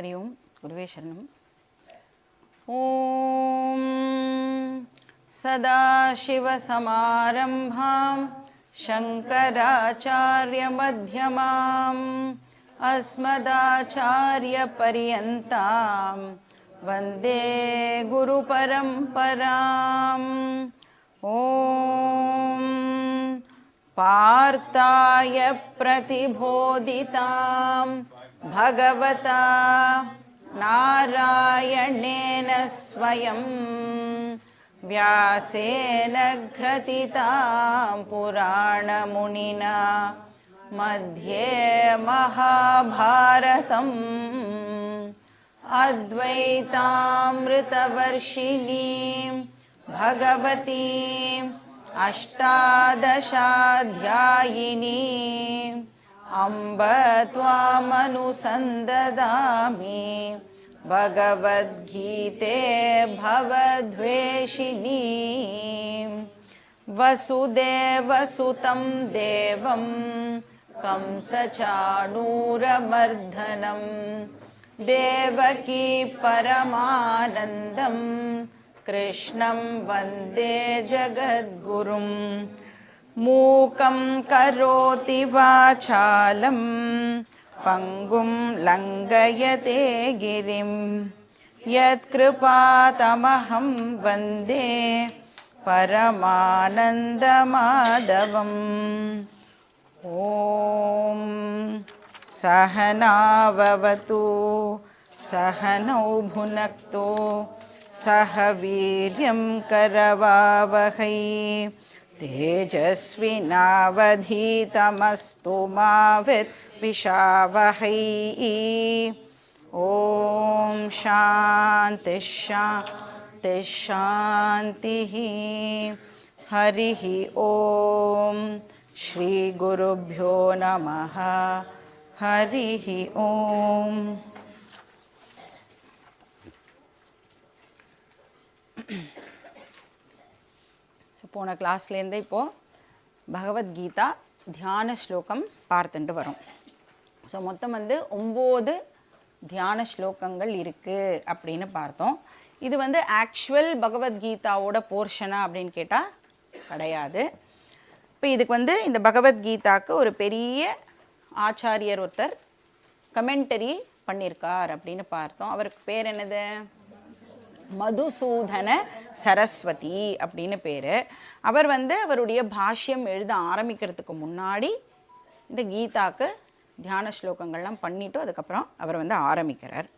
हरि ओम गुरुवे शरणम। ओम सदाशिवसमारंभां शंकराचार्यमध्यमाम् अस्मदाचार्यपर्यन्तां वन्दे गुरुपरम्पराम्। ओम पार्थाय प्रतिबोधितां भगवता नारायणेन स्वयं व्यासेन ग्रथितां पुराणमुनिना मध्ये महाभारतम् अद्वैतामृतवर्षिणीं भगवतीम् अष्टादशाध्यायिनीम् अम्ब त्वामनुसन्ददामि भगवद्गीते भवद्वेषिणीम्। वसुदेवसुतं देवं कंसचाणूरमर्दनं देवकी परमानन्दं कृष्णं वन्दे जगद्गुरुं। मूकं करोति वाचालं पङ्गुं लङ्घयते गिरिं यत्कृपातमहं वन्दे परमानन्दमाधवम्। ॐ सहनाववतु सहनौ भुनक्तु सह वीर्यं करवावहै तेजस्विनावधीतमस्तु मा विद्विषावहै। ॐ शान्ति शान्ति शान्तिः। हरिः ॐ श्री गुरुभ्यो नमः। हरिः ॐ। போன கிளாஸ்லேருந்து இப்போது பகவத்கீதா தியான ஸ்லோகம் பார்த்துட்டு வரோம். ஸோ மொத்தம் 9 தியான ஸ்லோகங்கள் இருக்குது அப்படின்னு பார்த்தோம். இது ஆக்சுவல் பகவத்கீதாவோட போர்ஷனா அப்படின்னு கேட்டால் கிடையாது. இப்போ இதுக்கு இந்த பகவத்கீதாவுக்கு ஒரு பெரிய ஆச்சாரியர் ஒருத்தர் கமெண்டரி பண்ணியிருக்கார் அப்படின்னு பார்த்தோம். அவருக்கு பேர் என்னது? மதுசூதன சரஸ்வதி அப்படின்னு பேர். அவர் அவருடைய பாஷ்யம் எழுத ஆரம்பிக்கிறதுக்கு முன்னாடி இந்த கீதாக்கு தியான ஸ்லோகங்கள்லாம் பண்ணிவிட்டு அதுக்கப்புறம் அவர் ஆரம்பிக்கிறார்.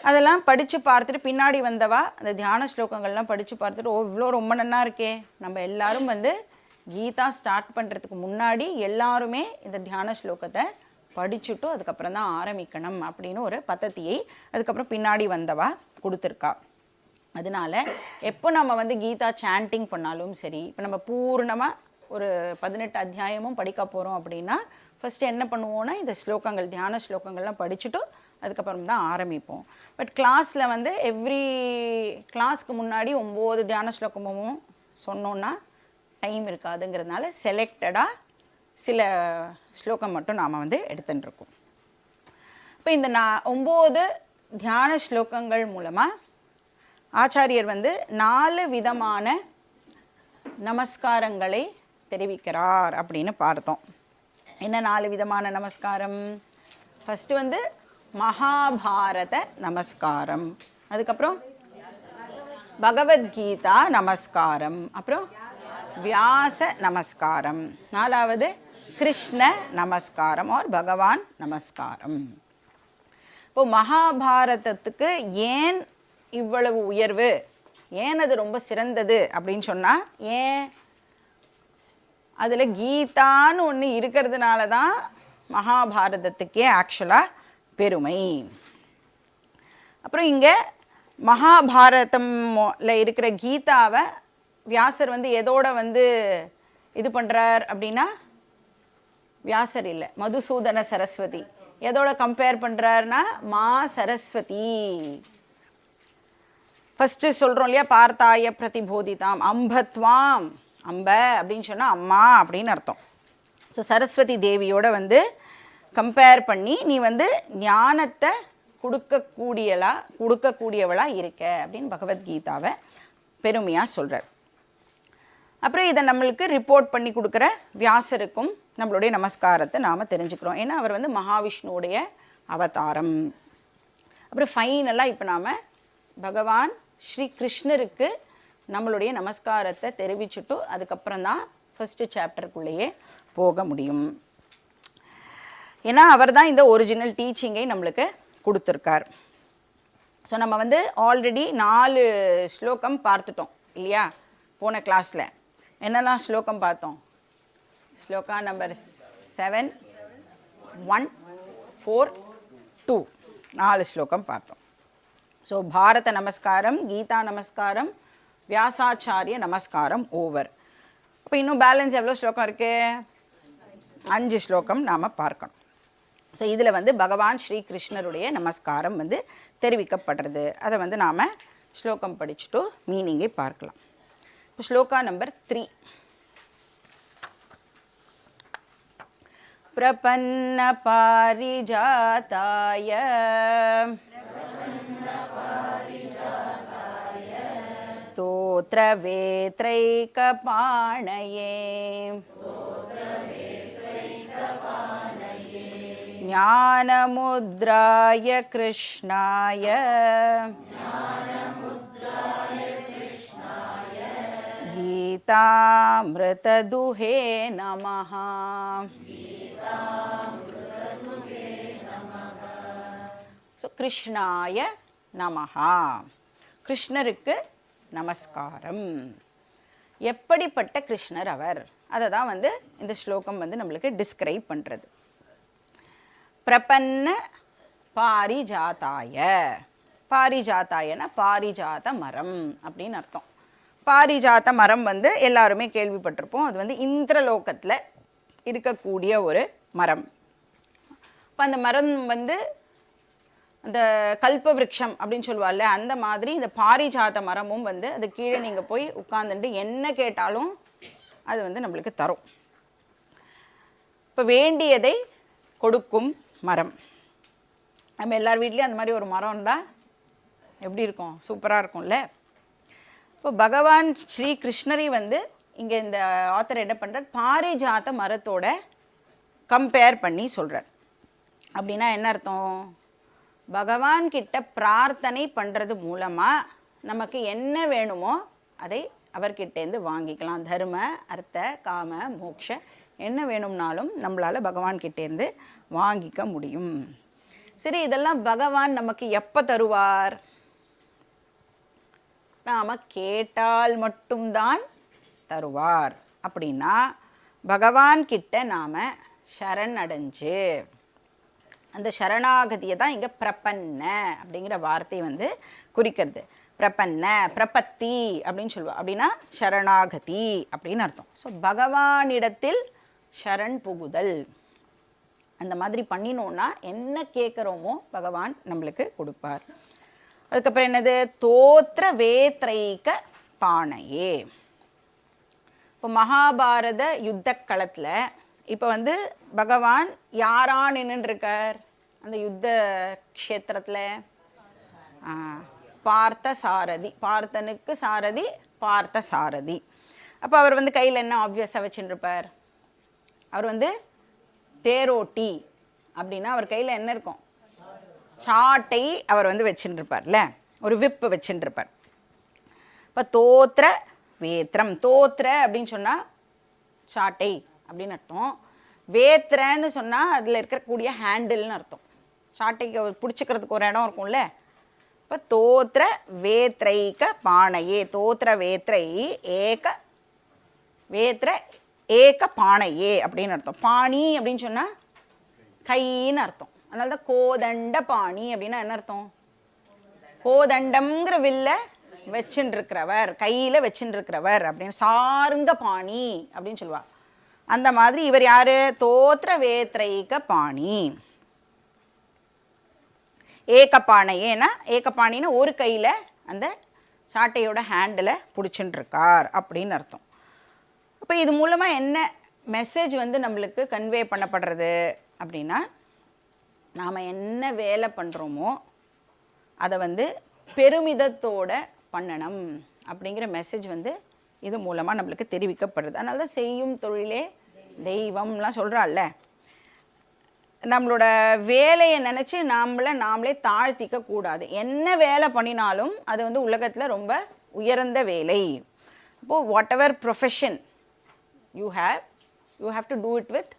அதெல்லாம் படித்து பார்த்துட்டு பின்னாடி வந்தவா அந்த தியான ஸ்லோகங்கள்லாம் படித்து பார்த்துட்டு ஓ இவ்வளோ ரொம்ப நல்லா இருக்கே, நம்ம எல்லாரும் கீதா ஸ்டார்ட் பண்ணுறதுக்கு முன்னாடி எல்லாருமே இந்த தியான ஸ்லோகத்தை படிச்சுட்டு அதுக்கப்புறம் தான் ஆரம்பிக்கணும் அப்படின்னு ஒரு பத்ததியை அதுக்கப்புறம் பின்னாடி வந்தவா கொடுத்துருக்கா. அதனால் எப்போ நம்ம கீதா சாண்டிங் பண்ணாலும் சரி, இப்போ நம்ம பூர்ணமாக ஒரு 18 அத்தியாயமும் படிக்க போகிறோம் அப்படின்னா ஃபஸ்ட்டு என்ன பண்ணுவோன்னா இந்த ஸ்லோகங்கள் தியான ஸ்லோகங்கள்லாம் படிச்சுட்டு அதுக்கப்புறம் தான் ஆரம்பிப்போம். பட் கிளாஸில் எவ்ரி கிளாஸ்க்கு முன்னாடி 9 தியான ஸ்லோகமும் சொன்னோன்னா டைம் இருக்காதுங்கிறதுனால செலக்டடாக சில ஸ்லோகம் மட்டும் நாம் எடுத்துட்டுருக்கோம். இப்போ இந்த 9 தியான ஸ்லோகங்கள் மூலமாக ஆச்சாரியர் 4 விதமான நமஸ்காரங்களை தெரிவிக்கிறார் அப்படின்னு பார்த்தோம். என்ன 4 விதமான நமஸ்காரம்? ஃபஸ்ட்டு மகாபாரத நமஸ்காரம், அதுக்கப்புறம் பகவத்கீதா நமஸ்காரம், அப்புறம் வியாச நமஸ்காரம், 4வது கிருஷ்ண நமஸ்காரம் ஆர் பகவான் நமஸ்காரம். இப்போ மகாபாரதத்துக்கு ஏன் இவ்வளவு உயர்வு, ஏன் அது ரொம்ப சிறந்தது அப்படின்னு சொன்னால், ஏன் அதில் கீதான்னு ஒன்று இருக்கிறதுனால தான் மகாபாரதத்துக்கே ஆக்சுவலாக பெருமை. அப்புறம் இங்கே மகாபாரதம்ல இருக்கிற கீதாவை வியாசர் எதோட இது பண்ணுறார் அப்படின்னா, வியாசர் இல்லை, மதுசூதன சரஸ்வதி எதோட கம்பேர் பண்ணுறாருன்னா மா சரஸ்வதி. ஃபஸ்ட்டு சொல்கிறோம் இல்லையா, பார்த்தாய பிரதிபோதிதாம் அம்பத்வாம், அம்ப அப்படின்னு சொன்னால் அம்மா அப்படின்னு அர்த்தம். ஸோ சரஸ்வதி தேவியோட கம்பேர் பண்ணி நீ ஞானத்தை கொடுக்கக்கூடியவளா இருக்க அப்படின்னு பகவத்கீதாவை பெருமையாக சொல்கிறார். அப்புறம் இதை நம்மளுக்கு ரிப்போர்ட் பண்ணி கொடுக்குற வியாசருக்கும் நம்மளுடைய நமஸ்காரத்தை நாம் தெரிஞ்சுக்கிறோம். ஏன்னா அவர் வந்து மகாவிஷ்ணுவுடைய அவதாரம். அப்புறம் ஃபைனலாக இப்போ நாம் பகவான் ஸ்ரீ கிருஷ்ணருக்கு நம்மளுடைய நமஸ்காரத்தை தெரிவிச்சுட்டு அதுக்கப்புறம் தான் ஃபஸ்ட்டு சாப்டருக்குள்ளேயே போக முடியும். ஏன்னா அவர் தான் இந்த ஒரிஜினல் டீச்சிங்கை நம்மளுக்கு கொடுத்துருக்கார். ஸோ நம்ம வந்து ஆல்ரெடி 4 ஸ்லோகம் பார்த்துட்டோம் இல்லையா போன கிளாஸில். என்னெல்லாம் ஸ்லோகம் பார்த்தோம்? ஸ்லோகா நம்பர் 7, 1, 4, 2 4 ஸ்லோகம் பார்த்தோம். ஸோ பாரத நமஸ்காரம், கீதா நமஸ்காரம், வியாசாச்சாரிய நமஸ்காரம் ஓவர். அப்போ இன்னும் பேலன்ஸ் எவ்வளோ ஸ்லோகம் இருக்குது? 5 ஸ்லோகம் நாம் பார்க்கணும். ஸோ இதில் வந்து பகவான் ஸ்ரீ கிருஷ்ணருடைய நமஸ்காரம் வந்து தெரிவிக்கப்படுறது. அதை வந்து நாம் ஸ்லோகம் படிச்சுட்டு மீனிங்கை பார்க்கலாம். இப்போ ஸ்லோகா நம்பர் 3. பிரபன்ன பாரிஜாதாய ஸ்தோத்ர வேத்ரைகபாணயே ஞானமுத்ராய கிருஷ்ணாய கீதாமிருததுஹே நமஹ. ஸோ கிருஷ்ணாய நமஹ, கிருஷ்ணருக்கு நமஸ்காரம். எப்படிப்பட்ட கிருஷ்ணர் அவர், அதை தான் வந்து இந்த ஸ்லோகம் வந்து நம்மளுக்கு டிஸ்கிரைப் பண்ணுறது. பிரபன்ன பாரிஜாதாய, பாரிஜாதாயனா பாரிஜாத மரம் அப்படின்னு அர்த்தம். பாரிஜாத மரம் வந்து எல்லாருமே கேள்விப்பட்டிருப்போம். அது வந்து இந்திரலோகத்தில் இருக்கக்கூடிய ஒரு மரம். இப்போ அந்த மரம் வந்து அந்த கல்பவிருக்ஷம் அப்படின்னு சொல்லுவாள்ல, அந்த மாதிரி இந்த பாரிஜாத மரமும் வந்து அது கீழே நீங்கள் போய் உட்கார்ந்துட்டு என்ன கேட்டாலும் அது வந்து நம்மளுக்கு தரும். இப்போ வேண்டியதை கொடுக்கும் மரம். நம்ம எல்லார் வீட்லேயும் அந்த மாதிரி ஒரு மரம் இருந்தால் எப்படி இருக்கும்? சூப்பராக இருக்கும்ல. இப்போ பகவான் ஸ்ரீ கிருஷ்ணரை வந்து இங்கே இந்த ஆத்தர் என்ன பண்ணுறார், பாரிஜாத மரத்தோட கம்பேர் பண்ணி சொல்கிறார். அப்படின்னா என்ன அர்த்தம்? பகவான் கிட்ட பிரார்த்தனை பண்ணுறது மூலமாக நமக்கு என்ன வேணுமோ அதை அவர்கிட்டேருந்து வாங்கிக்கலாம். தர்ம, அர்த்த, காம, மோக்ஷ என்ன வேணும்னாலும் நம்மளால் பகவான்கிட்டேருந்து வாங்கிக்க முடியும். சரி, இதெல்லாம் பகவான் நமக்கு எப்போ தருவார்? நாம் கேட்டால் மட்டும்தான் தருவார். அப்படின்னா பகவான்கிட்ட நாம் சரண் அடைஞ்சு, அந்த சரணாகதியை தான் இங்கே பிரபன்ன அப்படிங்கிற வார்த்தை வந்து குறிக்கிறது. பிரபன்ன, பிரபத்தி அப்படின்னு சொல்லுவா. அப்படின்னா சரணாகதி அப்படின்னு அர்த்தம். ஸோ பகவானிடத்தில் சரண் புகுதல், அந்த மாதிரி பண்ணினோன்னா என்ன கேட்குறோமோ பகவான் நம்மளுக்கு கொடுப்பார். அதுக்கப்புறம் என்னது? தோத்திர வேத்ரைக பானையே. இப்போ மகாபாரத யுத்த களத்தில் இப்போ வந்து பகவான் யாரா நின்றுருக்கார் அந்த யுத்த க்ஷேத்திரத்தில்? பார்த்த சாரதி, பார்த்தனுக்கு சாரதி பார்த்த சாரதி. அப்போ அவர் வந்து கையில் என்ன ஆப்வியஸாக வச்சுருப்பார்? அவர் வந்து தேரோட்டி. அப்படின்னா அவர் கையில் என்ன இருக்கும்? சாட்டை அவர் வந்து வச்சுருப்பார்ல, ஒரு விப்பு வச்சுருப்பார். இப்போ தோத்திர வேத்திரம், தோத்திர அப்படின்னு சொன்னால் சாட்டை அப்படின்னு அர்த்தம். வேத்திரன்னு சொன்னால் அதில் இருக்கக்கூடிய ஹேண்டில்னு அர்த்தம். சாட்டைக்கு பிடிச்சிக்கிறதுக்கு ஒரு இடம் இருக்கும்ல. இப்போ தோத்திர வேத்ரைக பானையே, தோத்திர வேத்ரை ஏக வேத்திர ஏக பானையே அப்படின்னு அர்த்தம். பாணி அப்படின்னு சொன்னால் கைன்னு அர்த்தம். அதனால தான் கோதண்ட பாணி அப்படின்னா என்ன அர்த்தம்? கோதண்டம்ங்கிற வில்ல வச்சுட்டு இருக்கிறவர், கையில் வச்சுட்டு இருக்கிறவர் அப்படின்னு. சாருங்க பாணி அப்படின்னு சொல்லுவாள். அந்த மாதிரி இவர் யாரு? தோத்திர வேத்ரைக பாணி. ஏகப்பானை, ஏன்னா ஏகப்பாணின்னு ஒரு கையில் அந்த சாட்டையோட ஹேண்டில் பிடிச்சுட்டு இருக்கார் அப்படின்னு அர்த்தம். அப்போ இது மூலமாக என்ன மெசேஜ் வந்து நம்மளுக்கு கன்வே பண்ணப்படுறது அப்படின்னா, நாம் என்ன வேலை பண்ணுறோமோ அதை வந்து பெருமிதத்தோட பண்ணணும் அப்படிங்கிற மெசேஜ் வந்து இது மூலமாக நம்மளுக்கு தெரிவிக்கப்படுது. அதனால தான் செய்யும் தொழிலே தெய்வம்லாம் சொல்கிறாள்ல. நம்மளோட வேலையை நினச்சி நாமளே தாழ்த்திக்க கூடாது. என்ன வேலை பண்ணினாலும் அது வந்து உலகத்தில் ரொம்ப உயர்ந்த வேலை. அப்போது whatever profession you have to do it with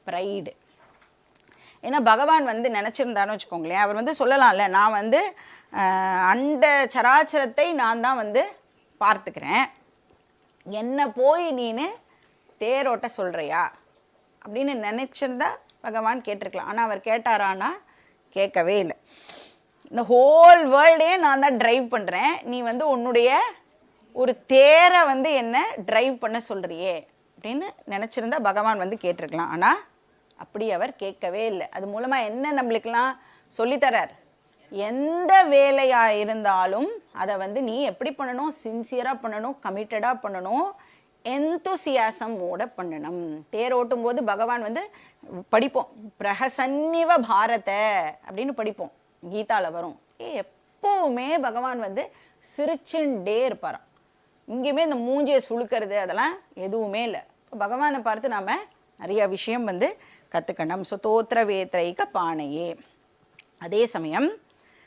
pride. ஏன்னா பகவான் வந்து நினச்சிருந்தாருன்னு வச்சுக்கோங்களேன், அவர் வந்து சொல்லலாம்ல, நான் வந்து அண்ட சராச்சரத்தை நான் தான் வந்து பார்த்துக்கிறேன், என்னை போய் நீனு தேரோட்ட சொல்கிறியா அப்படின்னு நினச்சிருந்தா பகவான் கேட்டிருக்கலாம். ஆனால் அவர் கேட்டாரான்னா கேட்கவே இல்லை. இந்த ஹோல் வேர்ல்டே நான் தான் ட்ரைவ் பண்ணுறேன், நீ வந்து உன்னுடைய ஒரு தேரை வந்து என்ன ட்ரைவ் பண்ண சொல்கிறியே அப்படின்னு நினச்சிருந்தா பகவான் வந்து கேட்டிருக்கலாம். ஆனால் அப்படி அவர் கேட்கவே இல்லை. அது மூலமாக என்ன நம்மளுக்கெல்லாம் சொல்லித்தரார், எந்த வேலையாக இருந்தாலும் அதை வந்து நீ எப்படி பண்ணணும், சின்சியராக பண்ணணும், கமிட்டடாக பண்ணணும், எந்தூசியாசமோட பண்ணணும். தேரோட்டும் போது பகவான் வந்து படிப்போம், பிரஹசன்னிவ பாரத அப்படின்னு படிப்போம், கீதாவில் வரும். எப்போவுமே பகவான் வந்து சிரிச்சுண்டே இருப்பாராம். இங்கேயுமே இந்த மூஞ்சியை சுழுக்கிறது அதெல்லாம் எதுவுமே இல்லை. இப்போ பகவானை பார்த்து நாம் நிறைய விஷயம் வந்து கற்றுக்கணும். ஸோ தோத்திர வேத்திரைக்க பானையே. அதே சமயம்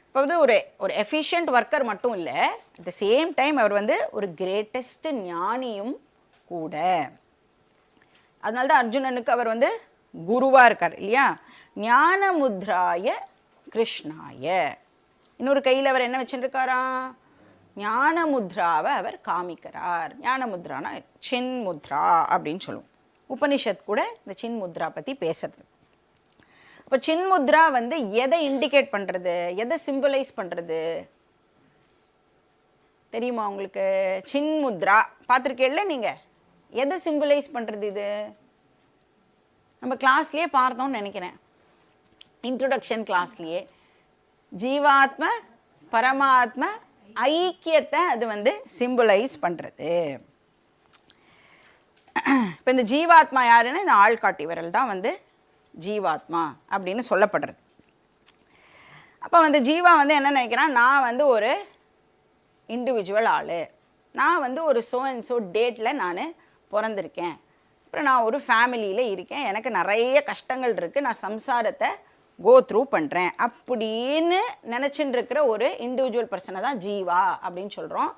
இப்போ வந்து ஒரு எஃபிஷியன்ட் ஒர்க்கர் மட்டும் இல்லை, அட் த சேம் டைம் அவர் வந்து ஒரு கிரேட்டஸ்ட் ஞானியும் கூட. அதனால தான் அர்ஜுனனுக்கு அவர் வந்து குருவாக இருக்கார் இல்லையா. ஞான முத்ராய கிருஷ்ணாய. இன்னொரு கையில் அவர் என்ன வச்சுருக்காராம், ஞான முத்ராவை அவர் காமிக்கிறார். ஞான முத்ரானா சின் முத்ரா அப்படின்னு சொல்லுவோம். உபனிஷத் கூட இந்த சின் முத்ரா பற்றி பேசுறது. இப்போ சின் முத்ரா வந்து எதை இண்டிகேட் பண்ணுறது, எதை சிம்பிளைஸ் பண்ணுறது தெரியுமா உங்களுக்கு? சின் முத்ரா பார்த்துருக்கேன்ல நீங்கள், எதை சிம்பிளைஸ் பண்ணுறது? இது நம்ம கிளாஸ்லேயே பார்த்தோம்னு நினைக்கிறேன், இன்ட்ரொடக்ஷன் கிளாஸ்லேயே. ஜீவாத்ம பரமாத்ம ஐக்கியத்தை அது வந்து சிம்பிளைஸ் பண்ணுறது. இப்போ இந்த ஜீவாத்மா யாருன்னா இந்த ஆள்காட்டி விரல் தான் வந்து ஜீவாத்மா அப்படின்னு சொல்லப்படுறது. அப்போ வந்து ஜீவா வந்து என்ன நினைக்கிறான், நான் வந்து ஒரு இண்டிவிஜுவல் ஆள், நான் வந்து ஒரு ஸோ அண்ட் ஸோ டேட்டில் நான் பிறந்திருக்கேன், அப்புறம் நான் ஒரு ஃபேமிலியில் இருக்கேன், எனக்கு நிறைய கஷ்டங்கள் இருக்குது, நான் சம்சாரத்தை கோ த்ரூ பண்ணுறேன் அப்படின்னு நினச்சிட்டு இருக்கிற ஒரு இண்டிவிஜுவல் பர்சனை தான் ஜீவா அப்படின்னு சொல்கிறோம்.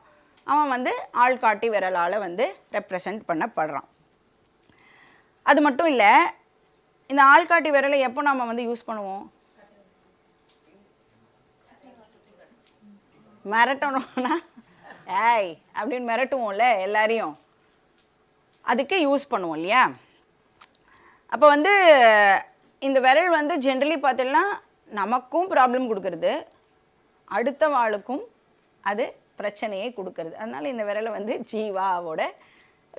அவன் வந்து ஆள்காட்டி விரலால் வந்து ரெப்ரசன்ட் பண்ணப்படுறான். அது மட்டும் இல்லை, இந்த ஆள்காட்டி விரலை எப்போ நாம் வந்து யூஸ் பண்ணுவோம்? மிரட்டணும்னா ஏய் அப்படின்னு மிரட்டுவோம்ல எல்லாரையும், அதுக்கு யூஸ் பண்ணுவோம் இல்லையா. அப்போ வந்து இந்த விரல் வந்து ஜென்ரலி பார்த்தீங்கன்னா நமக்கும் ப்ராப்ளம் கொடுக்கறது, அடுத்த வாளுக்கும் அது பிரச்சனையை கொடுக்கறது. அதனால் இந்த விரலை வந்து ஜீவாவோட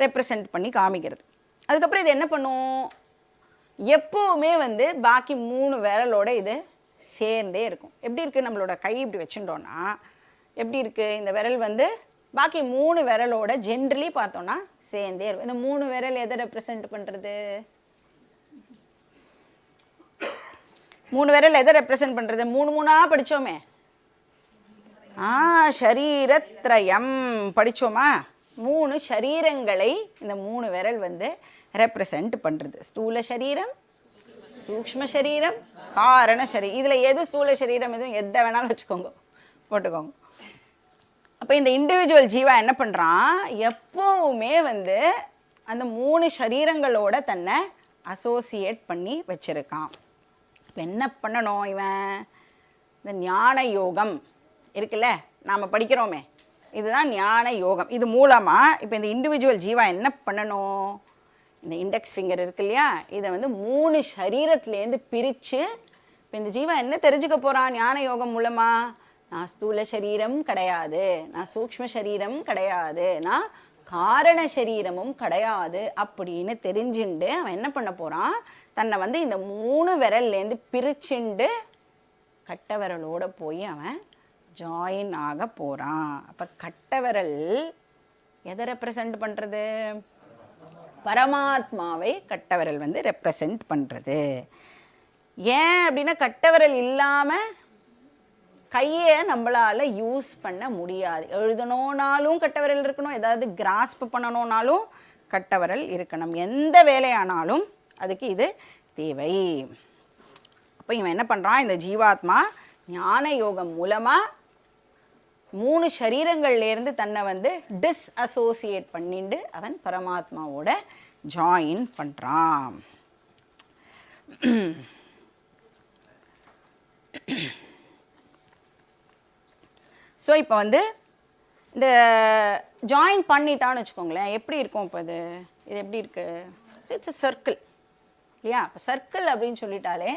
ரெப்ரசன்ட் பண்ணி காமிக்கிறது. அதுக்கப்புறம் இது என்ன பண்ணும், எப்போவுமே வந்து பாக்கி 3 விரலோட இது சேர்ந்தே இருக்கும். எப்படி இருக்குது, நம்மளோட கை இப்படி வச்சுட்டோன்னா எப்படி இருக்குது, இந்த விரல் வந்து பாக்கி 3 விரலோட ஜென்ரலி பார்த்தோன்னா சேர்ந்தே இருக்கும். இந்த 3 விரல் எதை ரெப்ரசன்ட் பண்ணுறது? 3 விரல் எதை ரெப்ரசன்ட் பண்ணுறது? 3 படித்தோமே, ஷரீரத்ரயம் படித்தோமா. 3 சரீரங்களை இந்த 3 விரல் வந்து ரெப்ரசன்ட் பண்ணுறது. ஸ்தூல சரீரம், சூக்ஷ்ம சரீரம், காரண சரீரம். இதில் எது ஸ்தூல சரீரம் எதுவும் எதை வேணாலும் வச்சுக்கோங்க, போட்டுக்கோங்க. அப்போ இந்த இண்டிவிஜுவல் ஜீவா என்ன பண்ணுறான், எப்போவுமே வந்து அந்த 3 சரீரங்களோட தன்னை அசோசியேட் பண்ணி வச்சுருக்கான். இப்போ என்ன பண்ணணும், இவன் இந்த ஞான யோகம் இருக்குல்ல நாம் படிக்கிறோமே, இதுதான் ஞான யோகம். இது மூலமாக இப்போ இந்த இண்டிவிஜுவல் ஜீவா என்ன பண்ணணும், இந்த இண்டெக்ஸ் ஃபிங்கர் இருக்கு இல்லையா, இதை வந்து 3 சரீரத்துலேருந்து பிரித்து இப்போ இந்த ஜீவா என்ன தெரிஞ்சுக்க போகிறான் ஞான யோகம் மூலமாக, நான் ஸ்தூல சரீரம் கிடையாது, நான் சூக்ஷ்ம சரீரம் கிடையாது, நான் காரண சரீரமும் கிடையாது அப்படின்னு தெரிஞ்சுண்டு அவன் என்ன பண்ண போகிறான், தன்னை வந்து இந்த 3 விரல்லேருந்து பிரிச்சுண்டு கட்டை விரலோடு போய் அவன் ஜாயின் ஆக போகிறான். அப்போ கட்டை விரல் எதை ரெப்ரசன்ட் பண்ணுறது, பரமாத்மாவை கட்டை விரல் வந்து ரெப்ரசன்ட் பண்ணுறது. ஏன் அப்படின்னா கட்டை விரல் இல்லாமல் கையை நம்மளால் யூஸ் பண்ண முடியாது. எழுதணுன்னாலும் கட்டவிரல் இருக்கணும், ஏதாவது கிராஸ்ப் பண்ணணுன்னாலும் கட்டவிரல் இருக்கணும். எந்த வேலையானாலும் அதுக்கு இது தேவை. அப்போ இவன் என்ன பண்ணுறான், இந்த ஜீவாத்மா ஞான யோகம் மூலமாக 3 சரீரங்கள்லேருந்து தன்னை வந்து டிஸ்அசோசியேட் பண்ணிட்டு அவன் பரமாத்மாவோட ஜாயின் பண்ணுறான். ஸோ இப்போ வந்து இந்த ஜாயின் பண்ணிட்டான்னு வச்சுக்கோங்களேன், எப்படி இருக்கும் இப்போ இது எப்படி இருக்குது, இட்ஸ் அ சர்க்கிள் இல்லையா? இப்போ சர்க்கிள் அப்படின்னு சொல்லிட்டாலே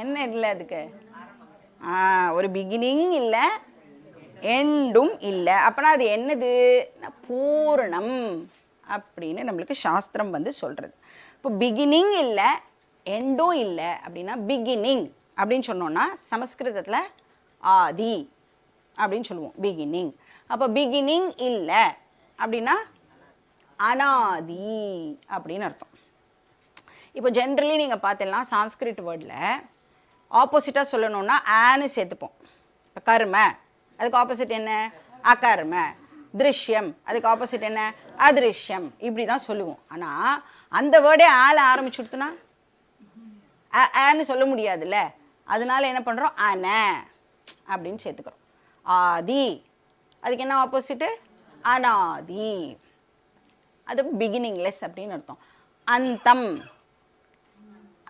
என்ன இல்லை, அதுக்கு ஒரு பிகினிங் இல்லை, எண்டும் இல்லை. அப்போனா அது என்னது, பூரணம் அப்படின்னு நம்மளுக்கு சாஸ்திரம் வந்து சொல்கிறது. இப்போ பிகினிங் இல்லை எண்டும் இல்லை அப்படின்னா பிகினிங் அப்படின்னு சொன்னோன்னா சமஸ்கிருதத்தில் ஆதி அப்படின்னு சொல்லுவோம், பிகினிங். அப்போ பிகினிங் இல்லை அப்படின்னா அனாதி அப்படின்னு அர்த்தம். இப்போ ஜென்ரலி நீங்கள் பார்த்தீங்கன்னா சான்ஸ்கிரிட் வேர்டில் ஆப்போசிட்டாக சொல்லணுன்னா ஆன்னு சேர்த்துப்போம். இப்போ கர்ம அதுக்கு ஆப்போசிட் என்ன, அகர்ம. திருஷ்யம் அதுக்கு ஆப்போசிட் என்ன, அதிருஷ்யம். இப்படி தான் சொல்லுவோம். ஆனால் அந்த வேர்டே ஆல ஆரம்பிச்சுடுத்துனா ஆன்னு சொல்ல முடியாதுல்ல, அதனால என்ன பண்ணுறோம், அன அப்படின்னு சேர்த்துக்கிறோம். ஆதி அதுக்கு என்ன ஆப்போசிட்டு, அனாதி. அது பிகினிங்லெஸ் அப்படின்னு அர்த்தம். அந்தம்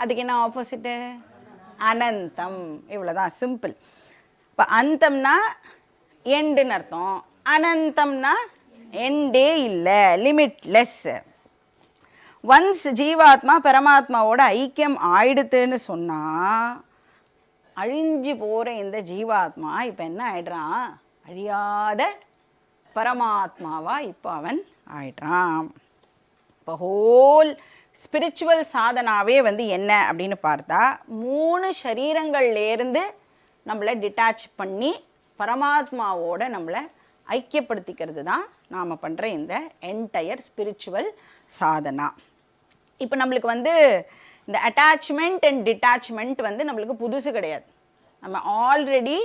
அதுக்கு என்ன ஆப்போசிட்டு, அனந்தம். இவ்வளோதான், சிம்பிள். இப்போ அந்தம்னா எண்டுன்னு அர்த்தம், அனந்தம்னா எண்டே இல்லை, லிமிட்லெஸ். ஒன்ஸ் ஜீவாத்மா பரமாத்மாவோட ஐக்கியம் ஆயிடுத்துன்னு சொன்னால் அழிஞ்சு போகிற இந்த ஜீவாத்மா இப்போ என்ன ஆயிடுறான், அழியாத பரமாத்மாவா இப்போ அவன் ஆயிடுறான். இப்போ ஹோல் ஸ்பிரிச்சுவல் சாதனாவே வந்து என்ன அப்படின்னு பார்த்தா 3 சரீரங்கள்லேருந்து நம்மளை டிட்டாச் பண்ணி பரமாத்மாவோட நம்மளை ஐக்கியப்படுத்திக்கிறது தான் நாம் பண்ணுற இந்த என்டையர் ஸ்பிரிச்சுவல் சாதனா. இப்போ நம்மளுக்கு வந்து இந்த அட்டாச்மெண்ட் அண்ட் டிட்டாச்மெண்ட் வந்து நம்மளுக்கு புதுசு கிடையாது, நம்ம ஆல்ரெடி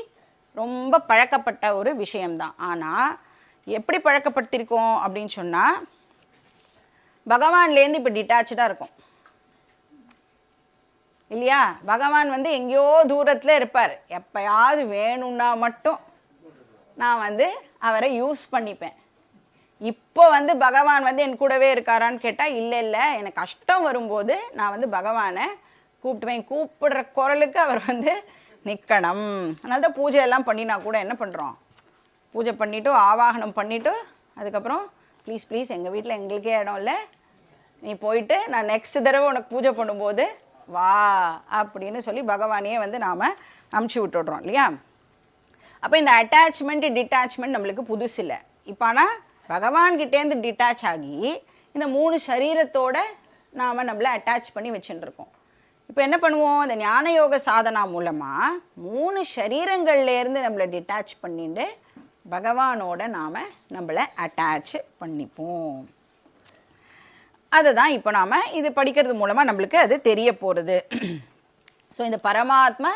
ரொம்ப பழக்கப்பட்ட ஒரு விஷயம்தான். ஆனால் எப்படி பழக்கப்படுத்தியிருக்கோம் அப்படின்னு சொன்னால் பகவான்லேருந்து இப்போ டிட்டாச்சாக இருக்கும் இல்லையா? பகவான் வந்து எங்கேயோ தூரத்தில் இருப்பார், எப்போயாவது வேணும்னா மட்டும் நான் வந்து அவரை யூஸ் பண்ணிப்பேன். இப்போ வந்து பகவான் வந்து என் கூடவே இருக்காரான்னு கேட்டால் இல்லை இல்லை, எனக்கு கஷ்டம் வரும்போது நான் வந்து பகவானை கூப்பிட்டுவேன். கூப்பிடுற குரலுக்கு அவர் வந்து நிற்கணும். அதனால தான் பூஜை எல்லாம் பண்ணினா கூட என்ன பண்ணுறோம், பூஜை பண்ணிவிட்டு ஆவாகனம் பண்ணிவிட்டு அதுக்கப்புறம் ப்ளீஸ் ப்ளீஸ் எங்கள் வீட்டில் எங்களுக்கே இடம் இல்லை, நீ போயிட்டு நான் நெக்ஸ்ட் தடவை உனக்கு பூஜை பண்ணும்போது வா அப்படின்னு சொல்லி பகவானையே வந்து நாம் அமுச்சு விட்டுடுறோம் இல்லையா? அப்போ இந்த அட்டாச்மெண்ட் டிட்டாச்மெண்ட் நம்மளுக்கு புதுசு இல்லை. இப்போ ஆனால் பகவான்கிட்டேருந்து டிட்டாச் ஆகி இந்த 3 சரீரத்தோட நாம் நம்மளை அட்டாச் பண்ணி வச்சுட்டுருக்கோம். இப்போ என்ன பண்ணுவோம், இந்த ஞான யோக சாதனா மூலமாக 3 சரீரங்கள்லேருந்து நம்மளை டிட்டாச் பண்ணிட்டு பகவானோட நாம் நம்மளை அட்டாச் பண்ணிப்போம். அதை தான் இப்போ நாம் இது படிக்கிறது மூலமாக நம்மளுக்கு அது தெரிய போகிறது. ஸோ இந்த பரமாத்மா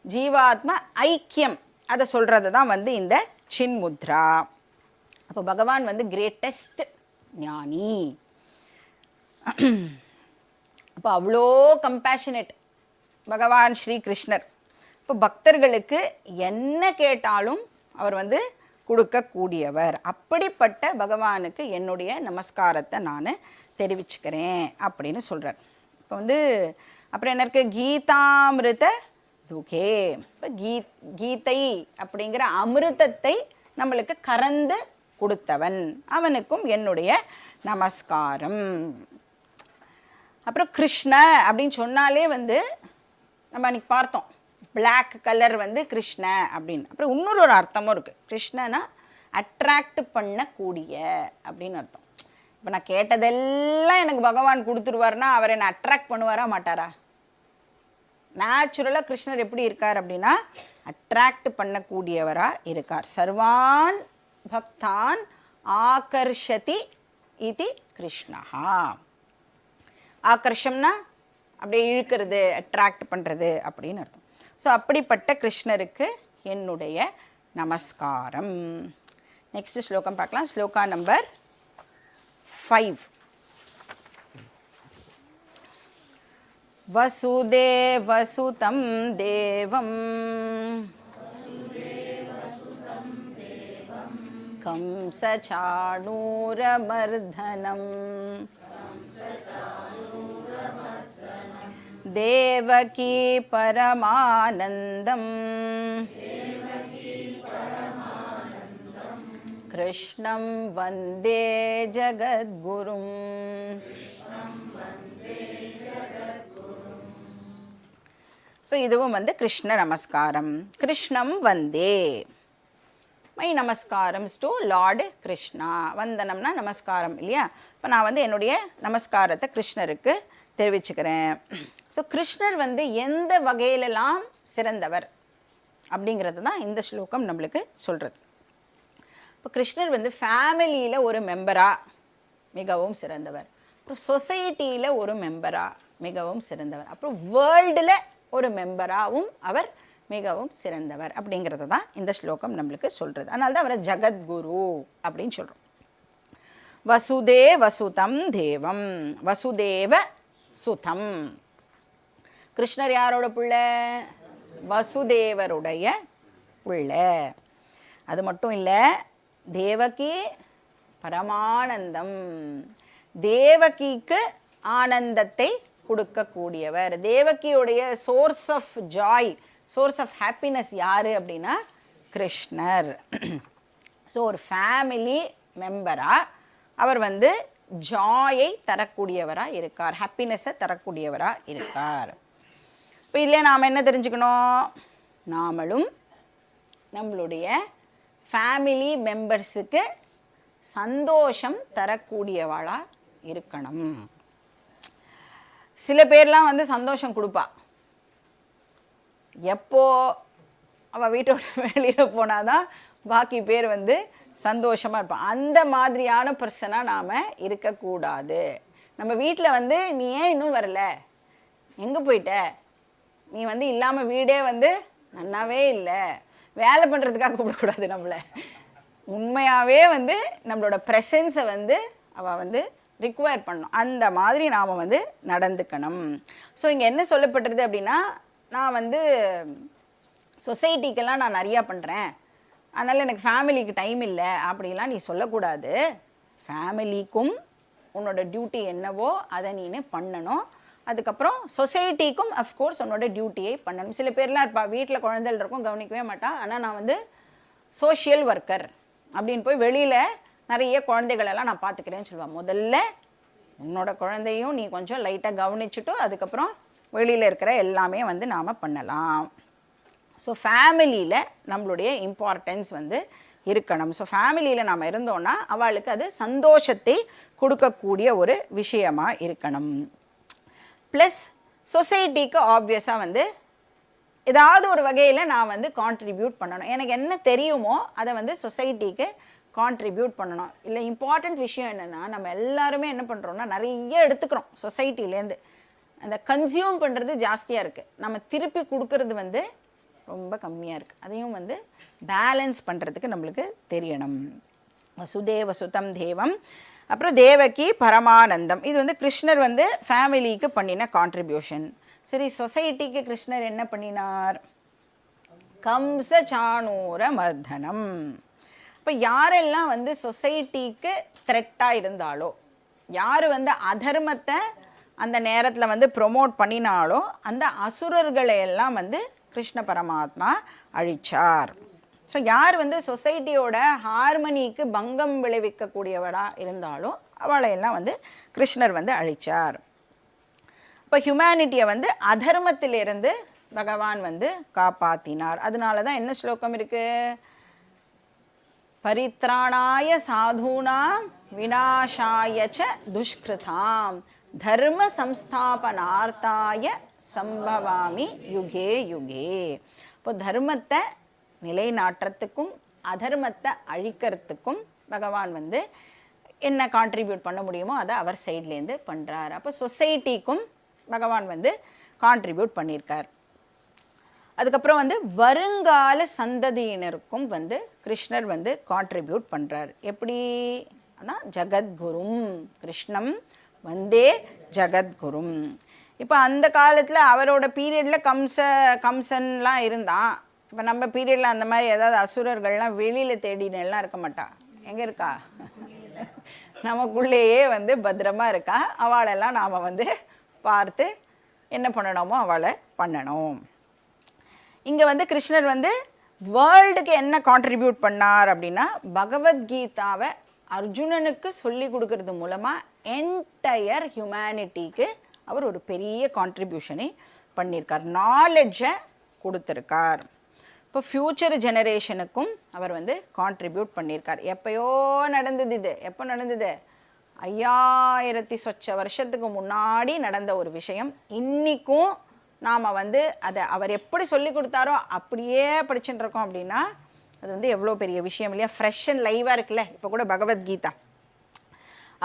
ஜீவாத்மா ஐக்கியம் அதை சொல்கிறது தான் வந்து இந்த சின்முத்ரா. அப்போ பகவான் வந்து கிரேட்டஸ்ட் ஞானி. அப்போ அவ்வளோ கம்பேஷனேட் பகவான் ஸ்ரீ கிருஷ்ணர். இப்போ பக்தர்களுக்கு என்ன கேட்டாலும் அவர் வந்து கொடுக்கக்கூடியவர். அப்படிப்பட்ட பகவானுக்கு என்னுடைய நமஸ்காரத்தை நான் தெரிவிச்சுக்கிறேன் அப்படின்னு சொல்கிறார். இப்போ வந்து அப்புறம் என்ன இருக்குது, கீதாமிருத துகே. இப்போ கீதை அப்படிங்கிற அமிர்தத்தை நம்மளுக்கு கறந்து கொடுத்தவன், அவனுக்கும் என்னுடைய நமஸ்காரம். அப்புறம் கிருஷ்ண அப்படின்னு சொன்னாலே வந்து நம்ம அன்றைக்கி பார்த்தோம், பிளாக் கலர் வந்து கிருஷ்ண அப்படின்னு. அப்புறம் இன்னொரு ஒரு அர்த்தமும் இருக்குது, கிருஷ்ணனா அட்ராக்ட் பண்ணக்கூடிய அப்படின்னு அர்த்தம். இப்போ நான் கேட்டதெல்லாம் எனக்கு பகவான் கொடுத்துருவார்னா அவர் என்னை அட்ராக்ட் பண்ணுவாரா மாட்டாரா? நேச்சுரலாக கிருஷ்ணர் எப்படி இருக்கார் அப்படின்னா அட்ராக்ட் பண்ணக்கூடியவராக இருக்கார். சர்வான் பக்தான் ஆகர்ஷதி இது கிருஷ்ணஹா. ஆகர்ஷம்னா அப்படியே இழுக்கிறது, அட்ராக்ட் பண்ணுறது அப்படின்னு அர்த்தம். ஸோ அப்படிப்பட்ட கிருஷ்ணருக்கு என்னுடைய நமஸ்காரம். நெக்ஸ்ட் ஸ்லோகம் பார்க்கலாம். ஸ்லோகா நம்பர் 5. வசுதேவசுதம் தேவம் கம்சசாணூரமர்தனம் தேவகி பரமானந்தம் கிருஷ்ணம் வந்தே ஜகத்குரும். ஸோ இதுவும் வந்து கிருஷ்ண நமஸ்காரம். கிருஷ்ணம் வந்தே, my namaskarams to Lord Krishna. வந்தனம்னா நமஸ்காரம் இல்லையா? இப்போ நான் வந்து என்னுடைய நமஸ்காரத்தை கிருஷ்ணருக்கு தெரிவிச்சுக்கிறேன். ஸோ கிருஷ்ணர் வந்து எந்த வகையிலெல்லாம் சிறந்தவர் அப்படிங்கிறது தான் இந்த ஸ்லோகம் நம்மளுக்கு சொல்கிறது. இப்போ கிருஷ்ணர் வந்து ஃபேமிலியில் ஒரு மெம்பராக மிகவும் சிறந்தவர், அப்புறம் சொசைட்டியில் ஒரு மெம்பராக மிகவும் சிறந்தவர், அப்புறம் வேர்ல்டில் ஒரு மெம்பராகவும் அவர் மிகவும் சிறந்தவர் அப்படிங்கிறது தான் இந்த ஸ்லோகம் நம்மளுக்கு சொல்கிறது. அதனால தான் அவரை ஜகத்குரு அப்படின்னு சொல்கிறோம். வசுதே வசுதம் தேவம், வசுதேவ சுதம். கிருஷ்ணர் யாரோட பிள்ளை? வசுதேவருடைய பிள்ளை. அது மட்டும் இல்லை, தேவகி பரமானந்தம், தேவகிக்கு ஆனந்தத்தை கொடுக்கக்கூடியவர். தேவகியுடைய source of joy, source of happiness யார் அப்படின்னா கிருஷ்ணர். ஸோ ஒரு ஃபேமிலி மெம்பராக அவர் வந்து ஜாயை தரக்கூடியவராக இருக்கார், ஹாப்பினஸை தரக்கூடியவராக இருக்கார். இப்போ இதில் நாம் என்ன தெரிஞ்சுக்கணும்? நாமளும் நம்மளுடைய ஃபேமிலி மெம்பர்ஸுக்கு சந்தோஷம் தரக்கூடியவளாக இருக்கணும். சில பேர்லாம் வந்து சந்தோஷம் கொடுப்பா, எப்போ அவள் வீட்டோட வெளியில் போனாதான் பாக்கி பேர் வந்து சந்தோஷமாக இருப்பான். அந்த மாதிரியான பர்சனாக நாம் இருக்கக்கூடாது. நம்ம வீட்டில் வந்து நீ ஏன் இன்னும் வரல, எங்கே போயிட்ட, நீ வந்து இல்லாமல் வீடே வந்து நன்னாவே இல்லை, வேலை பண்ணுறதுக்காக கூப்பிடக்கூடாது. நம்மளை உண்மையாகவே வந்து நம்மளோட ப்ரெசன்ஸை வந்து அவள் வந்து ரிக்வயர் பண்ணணும். அந்த மாதிரி நாம் வந்து நடந்துக்கணும். ஸோ இங்கே என்ன சொல்லப்பட்டிருது அப்படின்னா, நான் வந்து சொசைட்டிக்கெல்லாம் நான் நிறையா பண்ணுறேன், அதனால் எனக்கு ஃபேமிலிக்கு டைம் இல்லை அப்படிலாம் நீ சொல்லக்கூடாது. ஃபேமிலிக்கும் உன்னோட டியூட்டி என்னவோ அதை நீ பண்ணணும். அதுக்கப்புறம் சொசைட்டிக்கும் அஃப்கோர்ஸ் உன்னோட டியூட்டியை பண்ணணும். சில பேர்லாம் இருப்பா, வீட்டில் குழந்தைகள் இருக்கும், கவனிக்கவே மாட்டான், ஆனால் நான் வந்து சோஷியல் ஒர்க்கர் அப்படின்னு போய் வெளியில் நிறைய குழந்தைகளெல்லாம் நான் பார்த்துக்கிறேன்னு சொல்லுவாள். முதல்ல உன்னோட குழந்தையும் நீ கொஞ்சம் லைட்டாக கவனிச்சுட்டு அதுக்கப்புறம் வெளியில் இருக்கிற எல்லாமே வந்து நாம் பண்ணலாம். ஸோ ஃபேமிலியில் நம்மளுடைய இம்பார்ட்டன்ஸ் வந்து இருக்கணும். ஸோ ஃபேமிலியில் நாம் இருந்தோன்னா அவளுக்கு அது சந்தோஷத்தை கொடுக்கக்கூடிய ஒரு விஷயமாக இருக்கணும். ப்ளஸ் சொசைட்டிக்கு ஆப்வியஸாக வந்து ஏதாவது ஒரு வகையில் நான் வந்து கான்ட்ரிபியூட் பண்ணணும். எனக்கு என்ன தெரியுமோ அதை வந்து சொசைட்டிக்கு கான்ட்ரிபியூட் பண்ணணும். இல்லை இம்பார்ட்டண்ட் விஷயம் என்னென்னா, நம்ம எல்லாருமே என்ன பண்ணுறோன்னா நிறைய எடுத்துக்கிறோம் சொசைட்டிலேருந்து. அந்த கன்சியூம் பண்ணுறது ஜாஸ்தியாக இருக்குது, நம்ம திருப்பி கொடுக்கறது வந்து ரொம்ப கம்மியாக இருக்குது. அதையும் வந்து பேலன்ஸ் பண்ணுறதுக்கு நம்மளுக்கு தெரியணும். வசுதேவ சுதம் தேவம், அப்புறம் தேவகி பரமானந்தம். இது வந்து கிருஷ்ணர் வந்து ஃபேமிலிக்கு பண்ணின கான்ட்ரிபியூஷன். சரி, சொசைட்டிக்கு கிருஷ்ணர் என்ன பண்ணினார்? கம்ச சாணூர மர்தனம். இப்போ யாரெல்லாம் வந்து சொசைட்டிக்கு த்ரெட்டாக இருந்தாலோ, யார் வந்து அதர்மத்தை அந்த நேரத்தில் வந்து ப்ரொமோட் பண்ணினாலோ அந்த அசுரர்களை எல்லாம் வந்து கிருஷ்ண பரமாத்மா அழிச்சார். ஸோ யார் வந்து சொசைட்டியோட ஹார்மனிக்கு பங்கம் விளைவிக்கக்கூடியவராக இருந்தாலும் அவளையெல்லாம் வந்து கிருஷ்ணர் வந்து அழிச்சார். இப்போ ஹியூமனிட்டியை வந்து அதர்மத்திலிருந்து பகவான் வந்து காப்பாற்றினார். அதனால தான் என்ன ஸ்லோகம் இருக்குது? பரித்ராணாய சாதூனாம் விநாசாய ச துஷ்கிருதாம் தர்ம சம்ஸ்தாபனார்த்தாய சம்பவாமி யுகே யுகே. இப்போ தர்மத்தை நிலைநாட்டுறதுக்கும் அதர்மத்தை அழிக்கிறதுக்கும் பகவான் வந்து என்ன கான்ட்ரிபியூட் பண்ண முடியுமோ அதை அவர் சைட்லேருந்து பண்ணுறார். அப்போ சொசைட்டிக்கும் பகவான் வந்து கான்ட்ரிபியூட் பண்ணியிருக்கார். அதுக்கப்புறம் வந்து வருங்கால சந்ததியினருக்கும் வந்து கிருஷ்ணர் வந்து கான்ட்ரிபியூட் பண்ணுறார். எப்படி? அதான் ஜகத்குரும், கிருஷ்ணம் வந்தே ஜகத்குரும். இப்போ அந்த காலத்தில் அவரோட பீரியடில் கம்சன்லாம் இருந்தான். இப்போ நம்ம பீரியடில் அந்த மாதிரி ஏதாவது அசுரர்கள்லாம் வெளியில் தேடினெல்லாம் இருக்க மாட்டா. எங்கே இருக்கா? நமக்குள்ளேயே வந்து பத்திரமா இருக்கா. அவளெல்லாம் நாம் வந்து பார்த்து என்ன பண்ணணுமோ அவளை பண்ணணும். இங்கே வந்து கிருஷ்ணர் வந்து வேர்ல்டுக்கு என்ன கான்ட்ரிபியூட் பண்ணார் அப்படின்னா, பகவத்கீதாவை அர்ஜுனனுக்கு சொல்லி கொடுக்கறது மூலமாக என்டையர் ஹியூமனிட்டிக்கு அவர் ஒரு பெரிய கான்ட்ரிபியூஷனை பண்ணியிருக்கார், நாலெட்ஜை கொடுத்துருக்கார். இப்போ ஃப்யூச்சர் ஜெனரேஷனுக்கும் அவர் வந்து கான்ட்ரிபியூட் பண்ணியிருக்கார். எப்பயோ நடந்தது இது. எப்போ நடந்தது? 5000 சொச்ச வருஷத்துக்கு முன்னாடி நடந்த ஒரு விஷயம். இன்றைக்கும் நாம் வந்து அதை அவர் எப்படி சொல்லி கொடுத்தாரோ அப்படியே படிச்சுட்டு இருக்கோம் அப்படின்னா அது வந்து எவ்வளோ பெரிய விஷயம் இல்லையா? ஃப்ரெஷ் அண்ட் லைவாக இருக்குல்ல இப்போ கூட பகவத்கீதா.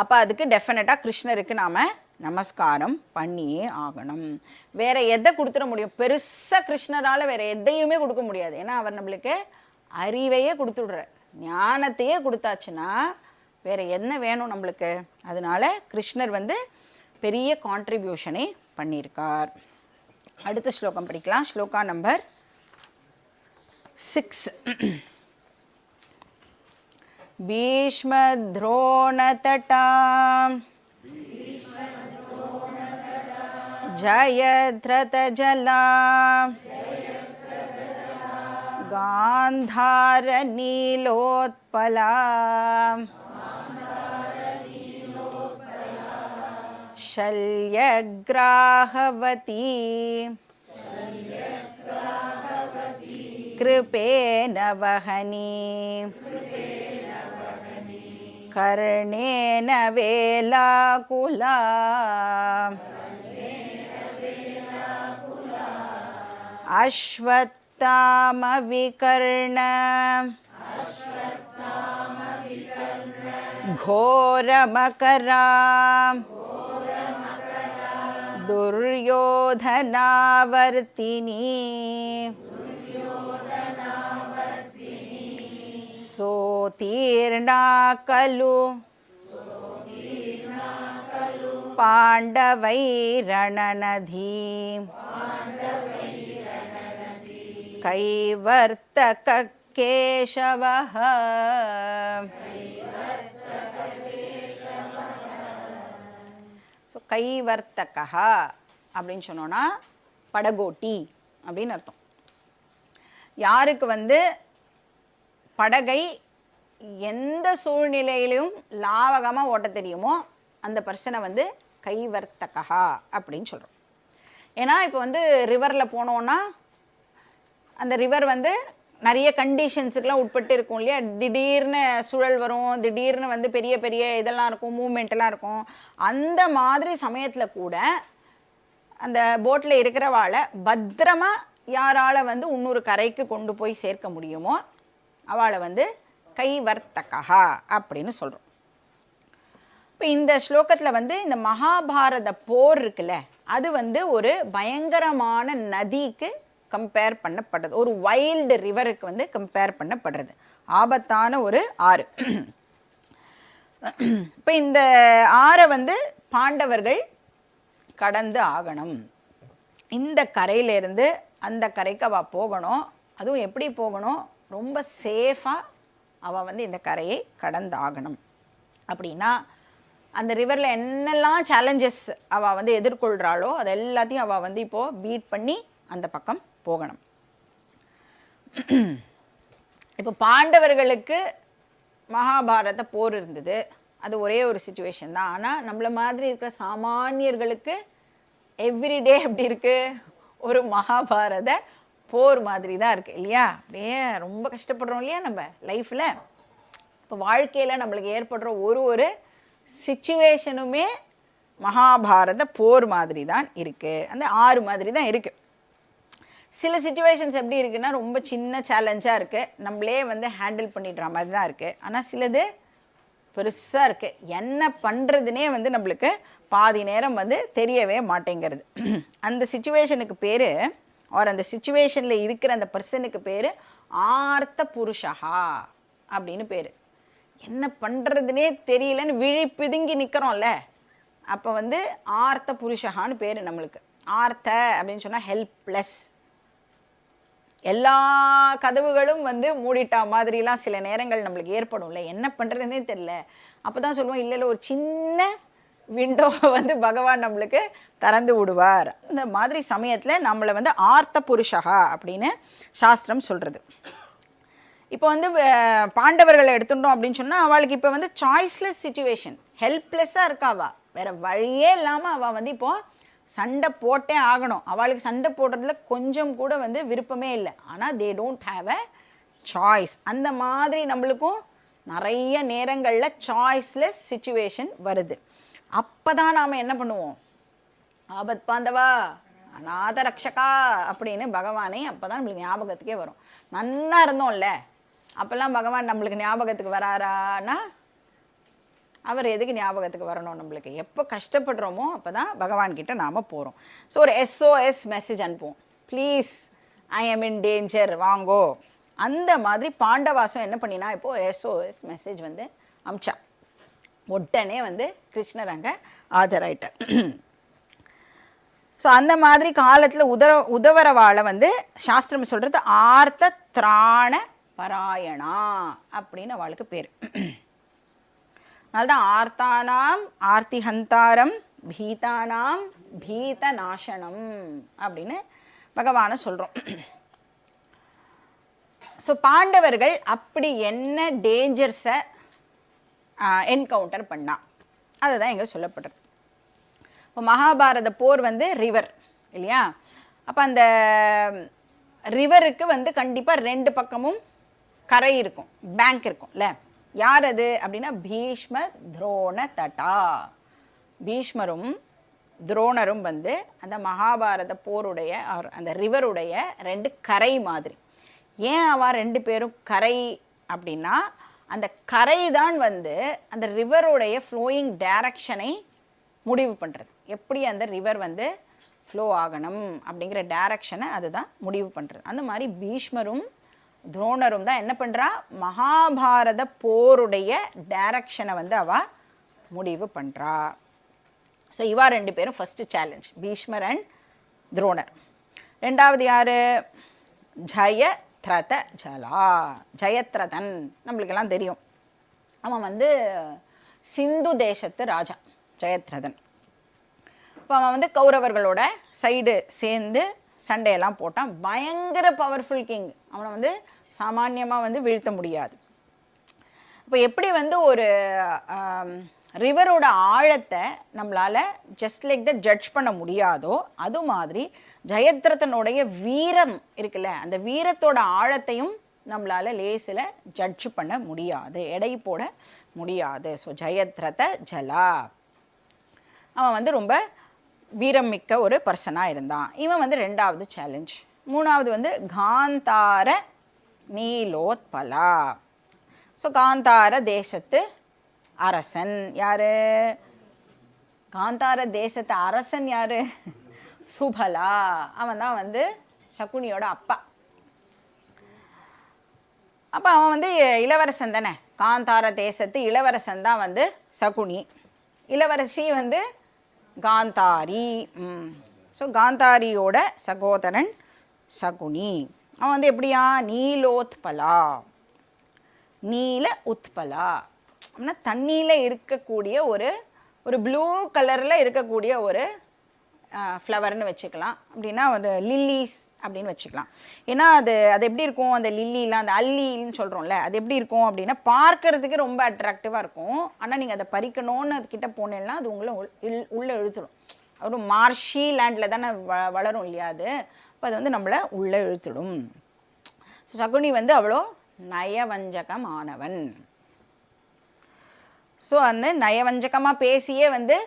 அப்போ அதுக்கு டெஃபினட்டாக கிருஷ்ணருக்கு நாம் நமஸ்காரம் பண்ணியே ஆகணும். வேறு எதை கொடுத்துட முடியும்? பெருசாக கிருஷ்ணரால் வேறு எதையுமே கொடுக்க முடியாது. ஏன்னா அவர் நம்மளுக்கு அறிவையே கொடுத்துடுறார், ஞானத்தையே கொடுத்தாச்சுன்னா வேறு என்ன வேணும் நம்மளுக்கு? அதனால கிருஷ்ணர் வந்து பெரிய கான்ட்ரிபியூஷனை பண்ணியிருக்கார். அடுத்த ஸ்லோகம் படிக்கலாம். ஸ்லோகா நம்பர் 6. பீஷ்மத்ரோணதடா ஜயத்ரதஜலா காந்தாரநீலோத்பலா शल्यग्राहवती कृपेण वहनी कर्णेन वेलाकुला अश्वत्थामविकर्ण घोरमकरा दुर्योधनावर्तिनी सोतीर्णा खलु पाण्डवैरणनधी कैवर्तक केशवः கைவர்த்தகா அப்படின்னு சொன்னோன்னா படகோட்டி அப்படின்னு அர்த்தம். யாருக்கு வந்து படகை எந்த சூழ்நிலையிலும் லாவகமாக ஓட்ட தெரியுமோ அந்த பர்சனை வந்து கைவர்த்தகா அப்படின்னு சொல்கிறோம். ஏன்னா இப்போ வந்து ரிவரில் போனோன்னா அந்த ரிவர் வந்து நிறைய கண்டிஷன்ஸுக்கெலாம் உட்பட்டு இருக்கும் இல்லையா? திடீர்னு சுழல் வரும், திடீர்னு வந்து பெரிய பெரிய இதெல்லாம் இருக்கும், மூமெண்ட்டெல்லாம் இருக்கும். அந்த மாதிரி சமயத்தில் கூட அந்த போட்டில் இருக்கிறவாளை பத்திரமாக யாரால் வந்து இன்னொரு கரைக்கு கொண்டு போய் சேர்க்க முடியுமோ அவளை வந்து கைவர்த்தகா அப்படின்னு சொல்கிறோம். இப்போ இந்த ஸ்லோகத்தில் வந்து இந்த மகாபாரத போர் இருக்குல்ல, அது வந்து ஒரு பயங்கரமான நதிக்கு கம்பேர் பண்ணப்படுறது, ஒரு வைல்டு ரிவருக்கு வந்து கம்பேர் பண்ணப்படுறது, ஆபத்தான ஒரு ஆறு. இப்போ இந்த ஆறை வந்து பாண்டவர்கள் கடந்து ஆகணும். இந்த கரையிலேருந்து அந்த கரைக்கு அவள் போகணும். அதுவும் எப்படி போகணும்? ரொம்ப சேஃபாக அவள் வந்து இந்த கரையை கடந்து ஆகணும். அப்படின்னா அந்த ரிவரில் என்னெல்லாம் சேலஞ்சஸ் அவள் வந்து எதிர்கொள்கிறாளோ அது எல்லாத்தையும் அவள் வந்து இப்போது பீட் பண்ணி அந்த பக்கம் போகணும். இப்போ பாண்டவர்களுக்கு மகாபாரத போர் இருந்தது, அது ஒரே ஒரு சிச்சுவேஷன் தான். ஆனால் நம்மள மாதிரி இருக்கிற சாமானியர்களுக்கு எவ்ரிடே எப்படி இருக்குது? ஒரு மகாபாரத போர் மாதிரி தான் இருக்குது இல்லையா? அப்படியே ரொம்ப கஷ்டப்படுறோம் இல்லையா நம்ம லைஃப்பில். இப்போ வாழ்க்கையில் நம்மளுக்கு ஏற்படுற ஒரு சிச்சுவேஷனுமே மகாபாரத போர் மாதிரி தான் இருக்குது, அந்த ஆறு மாதிரி தான் இருக்குது. சில சிச்சுவேஷன்ஸ் எப்படி இருக்குன்னா ரொம்ப சின்ன சேலஞ்சாக இருக்குது, நம்மளே வந்து ஹேண்டில் பண்ணிடுற மாதிரி தான் இருக்குது. ஆனால் சிலது பெருசாக இருக்குது, என்ன பண்ணுறதுனே வந்து நம்மளுக்கு பாதி நேரம் வந்து தெரியவே மாட்டேங்கிறது. அந்த சிச்சுவேஷனுக்கு பேர் அவர் அந்த சுச்சுவேஷனில் இருக்கிற அந்த பர்சனுக்கு பேர் ஆர்த்த புருஷா அப்படின்னு பேர். என்ன பண்ணுறதுனே தெரியலன்னு விழி பிதுங்கி நிற்கிறோம்ல, அப்போ வந்து ஆர்த்த புருஷகான்னு பேர் நம்மளுக்கு. ஆர்த்த அப்படின்னு சொன்னால் ஹெல்ப்லெஸ். எல்லா கதவுகளும் வந்து மூடிட்டா மாதிரிலாம் சில நேரங்கள் நம்மளுக்கு ஏற்படும்ல, என்ன பண்ணுறதுனே தெரியல. அப்போ தான் சொல்லுவோம், இல்லை ஒரு சின்ன விண்டோவை வந்து பகவான் நம்மளுக்கு திறந்து விடுவார். இந்த மாதிரி சமயத்தில் நம்மளை வந்து ஆர்த்த புருஷகா அப்படின்னு சாஸ்திரம் சொல்கிறது. இப்போ வந்து பாண்டவர்களை எடுத்துட்டோம் அப்படின்னு சொன்னால் அவளுக்கு இப்போ வந்து சாய்ஸ்லெஸ் சிச்சுவேஷன், ஹெல்ப்லெஸ்ஸாக இருக்காவா, வேறு வழியே இல்லாமல் அவள் வந்து இப்போது சண்டை போட்டே ஆகணும். அவளுக்கு சண்டை போடுறதுல கொஞ்சம் கூட வந்து விருப்பமே இல்லை. ஆனால் they don't have a choice. அந்த மாதிரி நம்மளுக்கும் நிறைய நேரங்களில் சாய்ஸ்லெஸ் சிச்சுவேஷன் வருது. அப்போ தான் நாம் என்ன பண்ணுவோம், ஆபத் பாந்தவா அநாத ரக்ஷகா அப்படின்னு பகவானே அப்போ தான் நம்மளுக்கு ஞாபகத்துக்கே வரும். நன்னா இருந்தோம்ல, அப்போல்லாம் பகவான் நம்மளுக்கு ஞாபகத்துக்கு வராரான்னா அவர் எதுக்கு ஞாபகத்துக்கு வரணும்? நம்மளுக்கு எப்போ கஷ்டப்படுறோமோ அப்போ தான் பகவான்கிட்ட நாம் போகிறோம். ஸோ ஒரு SOS மெசேஜ் அனுப்புவோம், please I am in danger வாங்கோ. அந்த மாதிரி பாண்டவாசம் என்ன பண்ணினா இப்போது SOS மெசேஜ் வந்து அமிச்சா. உடனே வந்து கிருஷ்ணர் அங்கே ஆஜராயிட்டார். ஸோ அந்த மாதிரி காலத்தில் உதவரவாளை வந்து சாஸ்திரம் சொல்கிறது ஆர்த்த திராண பராயணா அப்படின்னு அவளுக்கு பேர். அதனால்தான் ஆர்த்தானாம் ஆர்த்திஹந்தாரம் பீதானாம் பீத நாசனம் அப்படின்னு பகவானை சொல்கிறோம். ஸோ பாண்டவர்கள் அப்படி என்ன டேஞ்சர்ஸை என்கவுண்டர் பண்ணா அதுதான் இங்கே சொல்லப்படுறது. இப்போ மகாபாரத போர் வந்து ரிவர் இல்லையா, அப்போ அந்த ரிவருக்கு வந்து கண்டிப்பாக 2 பக்கமும் கரை இருக்கும், பேங்க் இருக்கும்ல. யார் அது அப்படின்னா பீஷ்ம துரோண தட்டா. பீஷ்மரும் துரோணரும் வந்து அந்த மகாபாரத போருடைய அந்த ரிவருடைய 2 கரை மாதிரி. ஏன் அவ 2 பேரும் கரை அப்படின்னா அந்த கரை தான் வந்து அந்த ரிவருடைய ஃப்ளோயிங் டைரக்ஷனை முடிவு பண்ணுறது. எப்படி அந்த ரிவர் வந்து ஃப்ளோ ஆகணும் அப்படிங்கிற டைரக்ஷனை அதுதான் முடிவு பண்ணுறது. அந்த மாதிரி பீஷ்மரும் துரோணரும் தான் என்ன பண்ணுறா, மகாபாரத போருடைய டைரக்ஷனை வந்து அவள் முடிவு பண்ணுறா. ஸோ இவா 2 பேரும் ஃபஸ்ட்டு சேலஞ்ச், பீஷ்மர் அண்ட் துரோணர். ரெண்டாவது யார், ஜெயத்ரத ஜலா. ஜெயத்ரதன் நம்மளுக்கெல்லாம் தெரியும், அவன் வந்து சிந்து தேசத்து ராஜா ஜெயத்ரதன். இப்போ அவன் வந்து கௌரவர்களோட சைடு சேர்ந்து சண்டையெல்லாம் போட்டான். பயங்கர பவர்ஃபுல் கிங், அவனை வந்து சாமானியமாக வந்து வீழ்த்த முடியாது. இப்போ எப்படி வந்து ஒரு ரிவரோட ஆழத்தை நம்மளால் ஜஸ்ட் லைக் த ஜட்ஜ் பண்ண முடியாதோ அது மாதிரி ஜெயத்ரதனுடைய வீரம் இருக்குல்ல, அந்த வீரத்தோட ஆழத்தையும் நம்மளால் லேசில் ஜட்ஜ் பண்ண முடியாது, எடை போட முடியாது. ஸோ ஜெயத்ரத ஜலா அவன் வந்து ரொம்ப வீரம் மிக்க ஒரு பர்சனாக இருந்தான். இவன் வந்து 2வது சேலஞ்ச். 3வது வந்து காந்தார நீலோத்பலா. ஸோ காந்தார தேசத்து அரசன் யாரு, காந்தார தேசத்து அரசன் யாரு, சுபலா. அவன் தான் வந்து சகுனியோட அப்பா. அப்போ அவன் வந்து இளவரசன் தானே, காந்தார தேசத்து இளவரசன் தான் வந்து சகுனி, இளவரசி வந்து காந்தாரி. ஸோ காந்தாரியோட சகோதரன் சகுனி. அவன் வந்து எப்படியா, நீலோத்பலா, நீல உத்பலா அப்படின்னா தண்ணியில் இருக்கக்கூடிய ஒரு ப்ளூ கலரில் இருக்கக்கூடிய ஒரு ஃப்ளவர்னு வச்சுக்கலாம். அப்படின்னா ஒரு லில்லிஸ் அப்படின்னு வச்சுக்கலாம். ஏன்னா அது எப்படி இருக்கும், அந்த லில்லிலாம் அந்த அல்லின்னு சொல்கிறோம்ல, அது எப்படி இருக்கும் அப்படின்னா பார்க்கறதுக்கு ரொம்ப அட்ராக்டிவாக இருக்கும். ஆனால் நீங்கள் அதை பறிக்கணும்னு அதுக்கிட்ட போனேன்னா அது உங்களை உள்ளே இழுத்துடும். ஒரு மார்ஷி லேண்டில் தானே வளரும் இல்லையா அது, அப்போ அது வந்து நம்மளை உள்ளே இழுத்துடும். சகுனி வந்து அவ்வளோ நயவஞ்சகமானவன். ஸோ அந்த நயவஞ்சகமாக பேசியே வந்து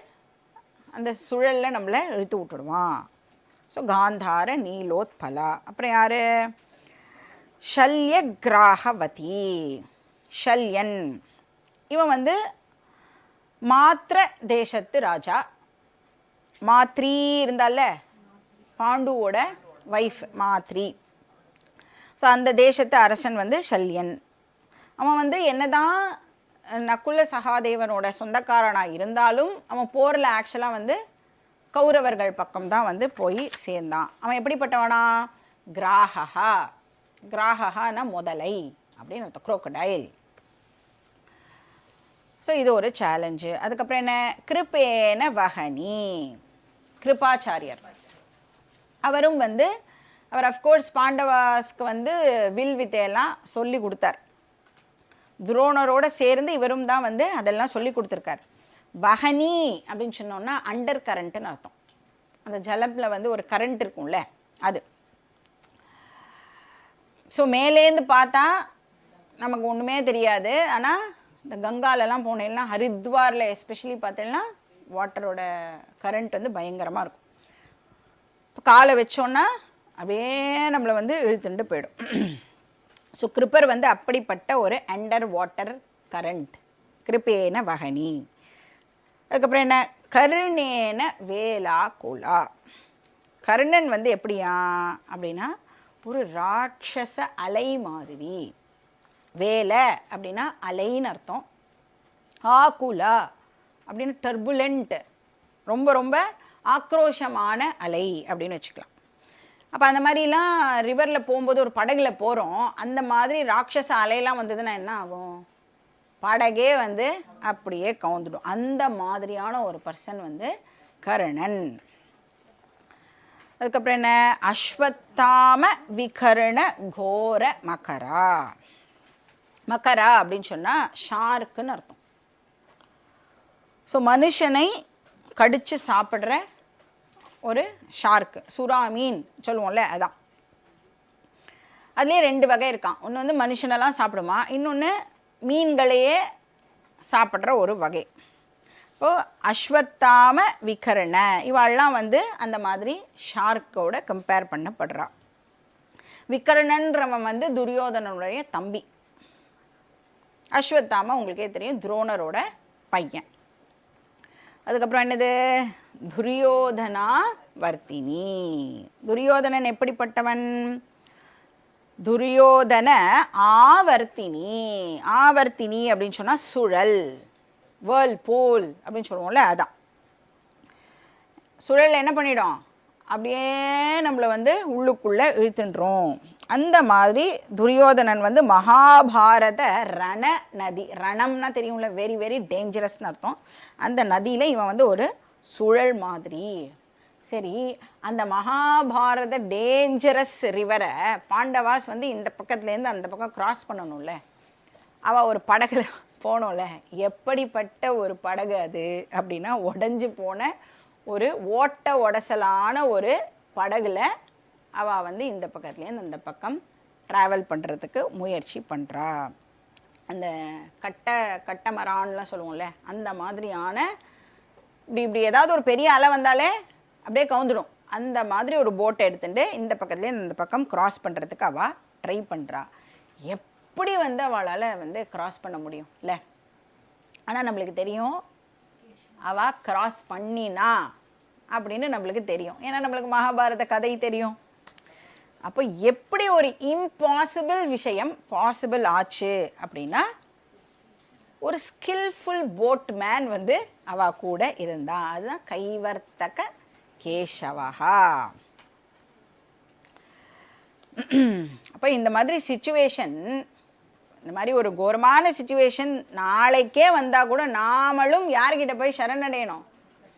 அந்த சுழலில் நம்மளை இழுத்து விட்டுடுவான். ஸோ காந்தார நீலோத்பலா. அப்புறம் யார், ஷல்ய கிராகவதி. ஷல்யன் இவன் வந்து மாத்திர தேசத்து ராஜா. மாத்ரி இருந்தால பாண்டுவோட வைஃப் மாத்ரி. ஸோ அந்த தேசத்து அரசன் வந்து சல்யன். அவன் வந்து என்னதான் நகுல சகாதேவனோட சொந்தக்காரனாக இருந்தாலும் அவன் போரில் ஆக்சுவலாக வந்து கௌரவர்கள் பக்கம்தான் வந்து போய் சேர்ந்தான். அவன் எப்படிப்பட்டவனா? கிராகா. கிராகனா முதலை அப்படின்னு அர்த்தம், குரோக்கடைல். ஸோ இது ஒரு சேலஞ்சு. அதுக்கப்புறம் என்ன? கிருப்பேன வகனி, கிருபாச்சாரியர். அவரும் வந்து அவர் அஃப்கோர்ஸ் பாண்டவாஸ்க்கு வந்து வில் வித்தையெல்லாம் சொல்லி கொடுத்தார். துரோணரோடு சேர்ந்து இவரும் தான் வந்து அதெல்லாம் சொல்லி கொடுத்துருக்கார். வகனி அப்படின்னு சொன்னோன்னா அண்டர் கரண்ட்டுன்னு அர்த்தம். அந்த ஜலத்தில் வந்து ஒரு கரண்ட் இருக்கும்ல அது. ஸோ மேலேருந்து பார்த்தா நமக்கு ஒன்றுமே தெரியாது. ஆனால் இந்த கங்காலெல்லாம் போனேன்னா, ஹரித்வாரில் எஸ்பெஷலி பார்த்தீங்கன்னா வாட்டரோட கரண்ட் வந்து பயங்கரமாக இருக்கும். இப்போ காலை வச்சோன்னா அப்படியே நம்மளை வந்து இழுத்துட்டு போயிடும். ஸோ கிருப்பர் வந்து அப்படிப்பட்ட ஒரு அண்டர் வாட்டர் கரண்ட். கிருப்பேன வகனி. அதுக்கப்புறம் என்ன? கருணேன வேலா குலா. கர்ணன் வந்து எப்படியா அப்படின்னா ஒரு ராட்சச அலை மாதிரி. வேலை அப்படின்னா அலைன்னு அர்த்தம். ஆகுலா அப்படின்னு டர்புலண்ட், ரொம்ப ரொம்ப ஆக்ரோஷமான அலை அப்படின்னு வச்சுக்கலாம். அப்போ அந்த மாதிரிலாம் ரிவரில் போகும்போது ஒரு படகுல போகிறோம், அந்த மாதிரி ராட்சச அலையெல்லாம் வந்ததுன்னா என்ன ஆகும்? படகே வந்து அப்படியே கவுந்துடும். அந்த மாதிரியான ஒரு பர்சன் வந்து கர்ணன். அதுக்கப்புறம் என்ன? அஸ்வத்தாம விகர்ண கோர மகரா. மக்கரா அப்படின்னு சொன்னால் ஷார்க்குன்னு அர்த்தம். ஸோ மனுஷனை கடித்து சாப்பிட்ற ஒரு ஷார்க்கு, சுறா மீன் சொல்லுவோம்ல, அதான். அதுலேயே 2 வகை இருக்கான். ஒன்று வந்து மனுஷனெல்லாம் சாப்பிடுமா, இன்னொன்று மீன்களையே சாப்பிட்ற ஒரு வகை. இப்போது அஸ்வத்தாம விகர்ண இவாள்லாம் வந்து அந்த மாதிரி ஷார்க்கோட கம்பேர் பண்ணப்படுறா. விகர்ணன்றவன் வந்து துரியோதனனுடைய தம்பி. அஸ்வத்தாம உங்களுக்கே தெரியும், துரோணரோட பையன். அதுக்கப்புறம் என்னது? துரியோதனா வர்த்தினி. துரியோதனன் எப்படிப்பட்டவன்? துரியோதன ஆவர்த்தினி. ஆவர்த்தினி அப்படின்னு சொன்னால் சுழல், வேர்ல் பூல் அப்படின்னு சொல்லுவோம்ல, அதான். சுழல் என்ன பண்ணிடும்? அப்படியே நம்மளை வந்து உள்ளுக்குள்ளே இழுத்துன்றோம். அந்த மாதிரி துரியோதனன் வந்து மகாபாரத ரண நதி, ரணம்னா தெரியும்ல, வெரி வெரி டேஞ்சரஸ்னு அர்த்தம். அந்த நதியில் இவன் வந்து ஒரு சுழல் மாதிரி. சரி, அந்த மகாபாரத டேஞ்சரஸ் ரிவரை பாண்டவாஸ் வந்து இந்த பக்கத்துலேருந்து அந்த பக்கம் கிராஸ் பண்ணணும்ல, அவள் ஒரு படகுல போனோம்ல. எப்படிப்பட்ட ஒரு படகு அது அப்படின்னா, உடஞ்சி போன ஒரு ஓட்ட உடசலான ஒரு படகுல அவள் வந்து இந்த பக்கத்துலேருந்து அந்த பக்கம் ட்ராவல் பண்ணுறதுக்கு முயற்சி பண்ணுறா. அந்த கட்டமரான்லாம் சொல்லுவோம்ல, அந்த மாதிரியான இப்படி ஏதாவது ஒரு பெரிய அலை வந்தாலே அப்படியே கவுந்துடும். அந்த மாதிரி ஒரு போட்டை எடுத்துட்டு இந்த பக்கத்துலேருந்து இந்த பக்கம் கிராஸ் பண்ணுறதுக்கு அவள் ட்ரை பண்ணுறா. எப்படி வந்து அவளால் வந்து கிராஸ் பண்ண முடியும் இல்லை? ஆனால் நம்மளுக்கு தெரியும் அவள் கிராஸ் பண்ணினா அப்படின்னு நம்மளுக்கு தெரியும். ஏன்னா நம்மளுக்கு மகாபாரத கதை தெரியும். அப்போ எப்படி ஒரு இம்பாசிபிள் விஷயம் பாசிபிள் ஆச்சு அப்படின்னா, ஒரு ஸ்கில்ஃபுல் போட்மேன் வந்து அவ கூட இருந்தா. அதுதான் கைவர்த்தக கேசவஹா. அப்போ இந்த மாதிரி சிச்சுவேஷன், இந்த மாதிரி ஒரு கோரமான சிச்சுவேஷன் நாளைக்கே வந்தால் கூட நாமளும் யார்கிட்ட போய் சரணடையணும்?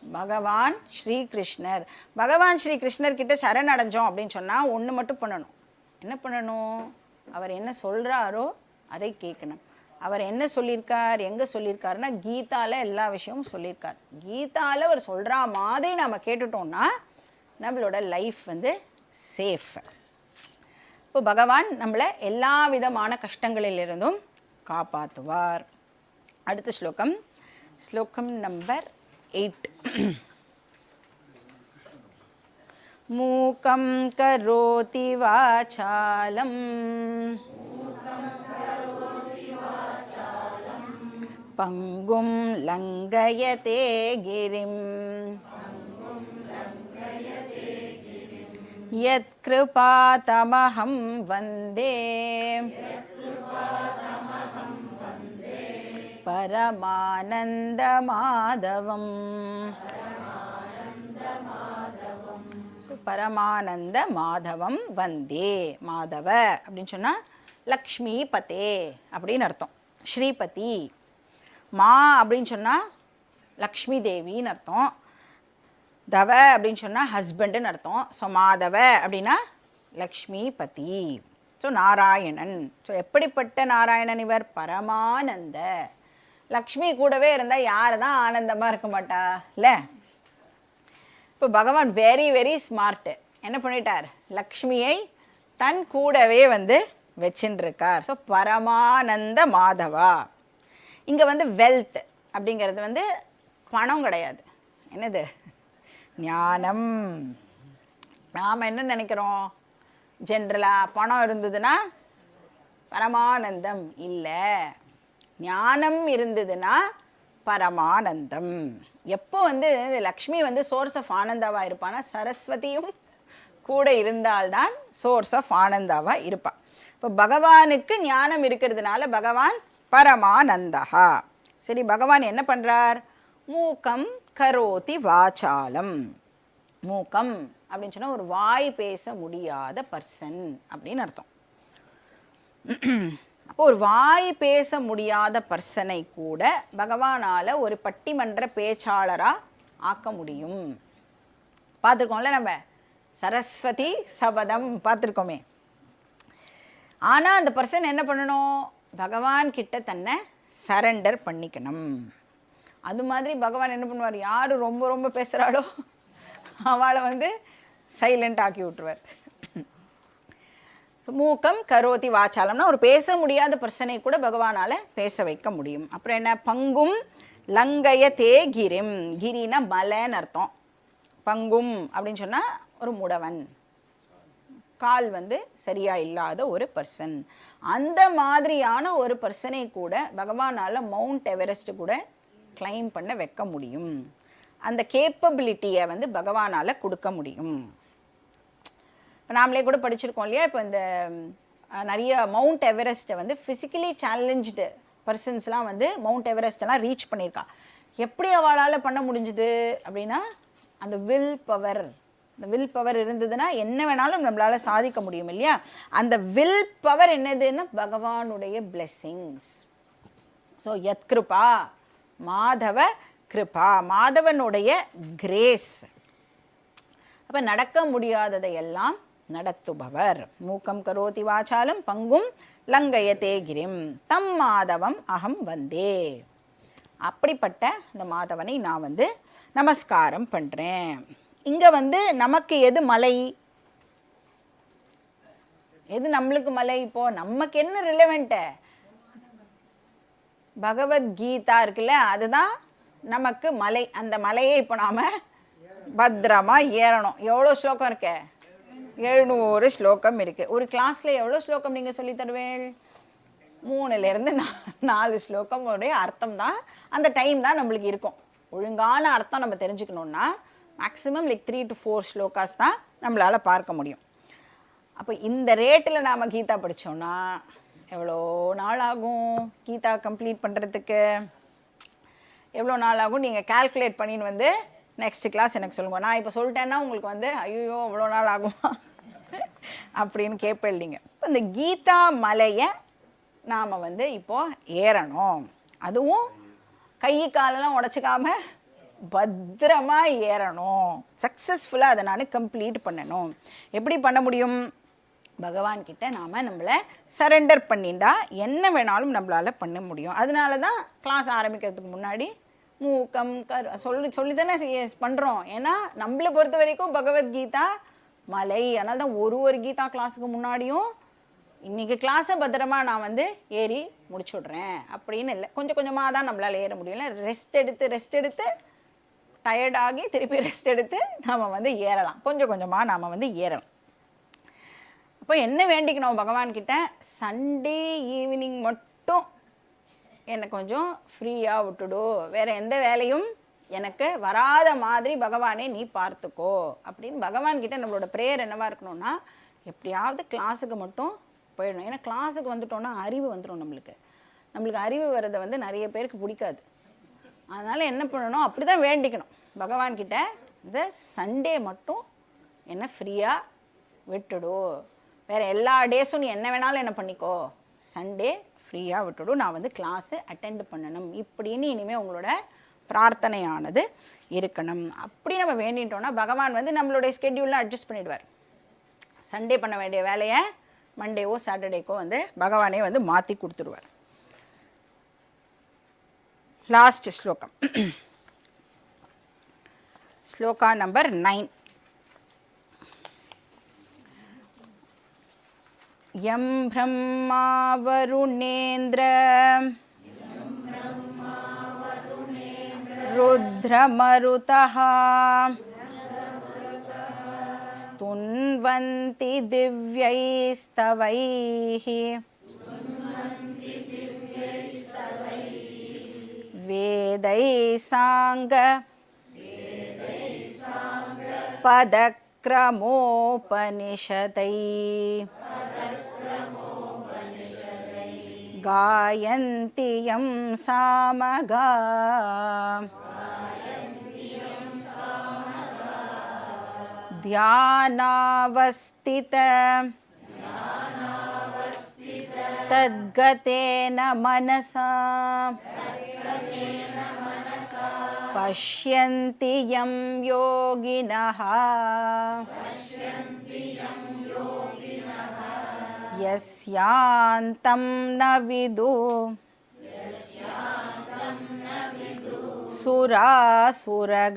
பகவான் ஸ்ரீகிருஷ்ணர். பகவான் ஸ்ரீகிருஷ்ணர்கிட்ட சரணடைஞ்சோம் அப்படின்னு சொன்னால் ஒன்று மட்டும் பண்ணணும். என்ன பண்ணணும்? அவர் என்ன சொல்கிறாரோ அதை கேட்கணும். அவர் என்ன சொல்லியிருக்கார், எங்கே சொல்லியிருக்காருன்னா கீதாவில் எல்லா விஷயமும் சொல்லியிருக்கார். கீதாவில் அவர் சொல்கிற மாதிரி நம்ம கேட்டுட்டோம்னா நம்மளோட லைஃப் வந்து சேஃப். இப்போ பகவான் நம்மளை எல்லா விதமான கஷ்டங்களிலிருந்தும் காப்பாற்றுவார். அடுத்த ஸ்லோகம், ஸ்லோகம் நம்பர் 8. மூகம் கரோதி வாசாலம் பங்கும் லங்கயதே கிரிம் யத் கிருபாதமஹம் வந்தே பரமானந்த மாதவம். பரமானந்த மாதவம் வந்தே. மாதவ அப்படின்னு சொன்னா லக்ஷ்மி பதே அப்படின்னு அர்த்தம். ஸ்ரீபதி. மா அப்படின்னு சொன்னா லக்ஷ்மி தேவின்னு அர்த்தம். தவ அப்படின்னு சொன்னா ஹஸ்பண்டுன்னு அர்த்தம். ஸோ மாதவ அப்படின்னா லக்ஷ்மி பதி. ஸோ நாராயணன். ஸோ எப்படிப்பட்ட நாராயணன் இவர்? பரமானந்த. லக்ஷ்மி கூடவே இருந்தால் யார் தான் ஆனந்தமாக இருக்க மாட்டா இல்லை? இப்போ பகவான் வெரி வெரி ஸ்மார்ட்டு. என்ன பண்ணிட்டார்? லக்ஷ்மியை தன் கூடவே வந்து வச்சுட்டு இருக்கார். ஸோ பரமானந்த மாதவா. இங்கே வந்து வெல்த் அப்படிங்கிறது வந்து பணம் கிடையாது. என்னது? ஞானம். நாம் என்ன நினைக்கிறோம் ஜென்ரலாக? பணம் இருந்ததுன்னா பரமானந்தம் இல்லை. ஞானம் இருந்ததுன்னா பரமானந்தம். எப்போ வந்து லக்ஷ்மி வந்து சோர்ஸ் ஆஃப் ஆனந்தாவாக இருப்பான்னா சரஸ்வதியும் கூட இருந்தால்தான் சோர்ஸ் ஆஃப் ஆனந்தாவாக இருப்பாள். இப்போ பகவானுக்கு ஞானம் இருக்கிறதுனால பகவான் பரமானந்தா. சரி, பகவான் என்ன பண்ணுறார்? மூக்கம் கரோதி வாசாலம். மூக்கம் அப்படின்னு சொன்னால் ஒரு வாய் பேச முடியாத பர்சன் அப்படின்னு அர்த்தம். அப்போ ஒரு வாய் பேச முடியாத பர்சனை கூட பகவானால் ஒரு பட்டிமன்ற பேச்சாளராக ஆக்க முடியும். பார்த்துருக்கோம்ல நம்ம சரஸ்வதி சபதம் பார்த்துருக்கோமே. ஆனால் அந்த பர்சன் என்ன பண்ணணும்? பகவான் கிட்ட தன்னை சரண்டர் பண்ணிக்கணும். அது மாதிரி பகவான் என்ன பண்ணுவார்? யார் ரொம்ப ரொம்ப பேசுகிறாளோ அவளை வந்து சைலண்ட் ஆக்கி விட்டுருவார். மூக்கம் கரோதி வாச்சாலம்னா ஒரு பேச முடியாத பர்சனை கூட பகவானால் பேச வைக்க முடியும். அப்புறம் என்ன? பங்கும் லங்கய தே கிரிம். கிரினா மலைன்னு அர்த்தம். பங்கும் அப்படின்னு சொன்னால் ஒரு முடவன், கால் வந்து சரியா இல்லாத ஒரு பர்சன். அந்த மாதிரியான ஒரு பர்சனை கூட பகவானால் மவுண்ட் எவரெஸ்ட் கூட கிளைம் பண்ண வைக்க முடியும். அந்த கேப்பபிலிட்டியை வந்து பகவானால் கொடுக்க முடியும். இப்போ நாமளே கூட படிச்சிருக்கோம் இல்லையா? இப்போ இந்த நிறைய மவுண்ட் எவரெஸ்ட்டை வந்து ஃபிசிக்கலி சேலஞ்சு பர்சன்ஸ்லாம் வந்து மவுண்ட் எவரெஸ்டெல்லாம் ரீச் பண்ணியிருக்கா. எப்படி அவளால் பண்ண முடிஞ்சுது அப்படின்னா அந்த வில் பவர். அந்த வில் பவர் இருந்ததுன்னா என்ன வேணாலும் நம்மளால் சாதிக்க முடியும் இல்லையா? அந்த வில் பவர் என்னதுன்னா பகவானுடைய பிளெஸ்ஸிங்ஸ். ஸோ யத் கிருபா மாதவ கிருபா, மாதவனுடைய கிரேஸ். அப்போ நடக்க முடியாததையெல்லாம் நடத்துபவர். மூக்கம் கரோதி வாசாலம் பங்கும் லங்கயதே கிரிம் தம் மாதவம் அகம் வந்தே. அப்படிப்பட்ட இந்த மாதவனை நான் வந்து நமஸ்காரம் பண்ணுறேன். இங்கே வந்து நமக்கு எது மலை? எது நம்மளுக்கு மலை? இப்போது நமக்கு என்ன ரிலவெண்ட்டு? பகவத்கீதா இருக்குல்ல, அதுதான் நமக்கு மலை. அந்த மலையை இப்போ நாம் பத்திரமா ஏறணும். எவ்வளோ ஸ்லோகம் இருக்கு? 700 ஸ்லோகம் இருக்குது. ஒரு கிளாஸில் எவ்வளோ ஸ்லோகம் நீங்கள் சொல்லி தருவேள்? 3லேருந்து 4 ஸ்லோகம் உடைய அர்த்தம் தான் அந்த டைம் தான் நம்மளுக்கு இருக்கும். ஒழுங்கான அர்த்தம் நம்ம தெரிஞ்சுக்கணுன்னா மேக்ஸிமம் லைக் 3 to 4 ஸ்லோகாஸ் தான் நம்மளால் பார்க்க முடியும். அப்போ இந்த ரேட்டில் நாம் கீதா படித்தோன்னா எவ்வளோ நாள் ஆகும்? கீதா கம்ப்ளீட் பண்ணுறதுக்கு எவ்வளோ நாள் ஆகும்? நீங்கள் கால்குலேட் பண்ணின்னு வந்து நெக்ஸ்ட் கிளாஸ் எனக்கு சொல்லுங்கள். நான் இப்போ சொல்லிட்டேன்னா உங்களுக்கு வந்து ஐயோ இவ்வளோ நாள் ஆகுமா அப்படின்னு கேட்பீங்க. இப்போ இந்த கீதா மலையை நாம் வந்து இப்போது ஏறணும். அதுவும் கை காலெல்லாம் உடச்சிக்காம பத்திரமா ஏறணும். சக்ஸஸ்ஃபுல்லாக அதை நான் கம்ப்ளீட் பண்ணணும். எப்படி பண்ண முடியும்? பகவான்கிட்ட நாம் நம்மளை சரண்டர் பண்ணிட்டா என்ன வேணாலும் நம்மளால் பண்ண முடியும். அதனால தான் கிளாஸ் ஆரம்பிக்கிறதுக்கு முன்னாடி மூக்கம் சொல்லி தானே பண்ணுறோம். ஏன்னா நம்மளை பொறுத்த வரைக்கும் பகவத்கீதா மலை. அதனால தான் ஒரு கீதா கிளாஸுக்கு முன்னாடியும் இன்றைக்கி கிளாஸை பத்திரமா நான் வந்து ஏறி முடிச்சுட்றேன் அப்படின்னு இல்லை. கொஞ்சம் கொஞ்சமாக தான் நம்மளால் ஏற முடியல. ரெஸ்ட் எடுத்து டயர்டாகி திருப்பி ரெஸ்ட் எடுத்து நாம் வந்து ஏறலாம். கொஞ்சம் கொஞ்சமாக நாம் வந்து ஏறலாம். அப்போ என்ன வேண்டிக்கணும் பகவான்கிட்ட? சண்டே ஈவினிங் மட்டும் என்னை கொஞ்சம் ஃப்ரீயாக விட்டுடு, வேறு எந்த வேலையும் எனக்கு வராத மாதிரி பகவானே நீ பார்த்துக்கோ அப்படின்னு பகவான்கிட்ட நம்மளோட ப்ரேயர் என்னவா இருக்கணும்னா, எப்படியாவது கிளாஸுக்கு மட்டும் போயிடணும். ஏன்னா கிளாஸுக்கு வந்துட்டோன்னா அறிவு வந்துடும். நம்மளுக்கு அறிவு வர்றதை வந்து நிறைய பேருக்கு பிடிக்காது. அதனால் என்ன பண்ணணும், அப்படி தான் வேண்டிக்கணும் பகவான்கிட்ட, இந்த சண்டே மட்டும் என்ன ஃப்ரீயாக விட்டுடு, வேறு எல்லா டேஸும் நீ என்ன வேணாலும் என்ன பண்ணிக்கோ, சண்டே ஃப்ரீயாக விட்டுடும், நான் வந்து கிளாஸு அட்டெண்ட் பண்ணணும் இப்படின்னு இனிமேல் உங்களோட பிரார்த்தனையானது இருக்கணும். அப்படி நம்ம வேண்டிட்டோன்னா பகவான் வந்து நம்மளுடைய ஸ்கெட்யூல்லாம் அட்ஜஸ்ட் பண்ணிவிடுவார். சண்டே பண்ண வேண்டிய வேலையை மண்டேவோ சாட்டர்டேக்கோ வந்து பகவானே வந்து மாற்றி கொடுத்துருவார். லாஸ்ட் ஸ்லோகம், ஸ்லோகா நம்பர் 9. யம் பிரம்மா வருணேந்திர ருத்ரமருதः स्तुन्वन्ति दिव्यैस्तवैः वेदैः साङ्ग पदक्रमोपनिषदैः गायन्ति यं सामगा ध्यानावस्थित तद्गतेन मनसा पश्यन्ति यं योगिनः यस्यान्तं न विदुः सुरासुरगणाः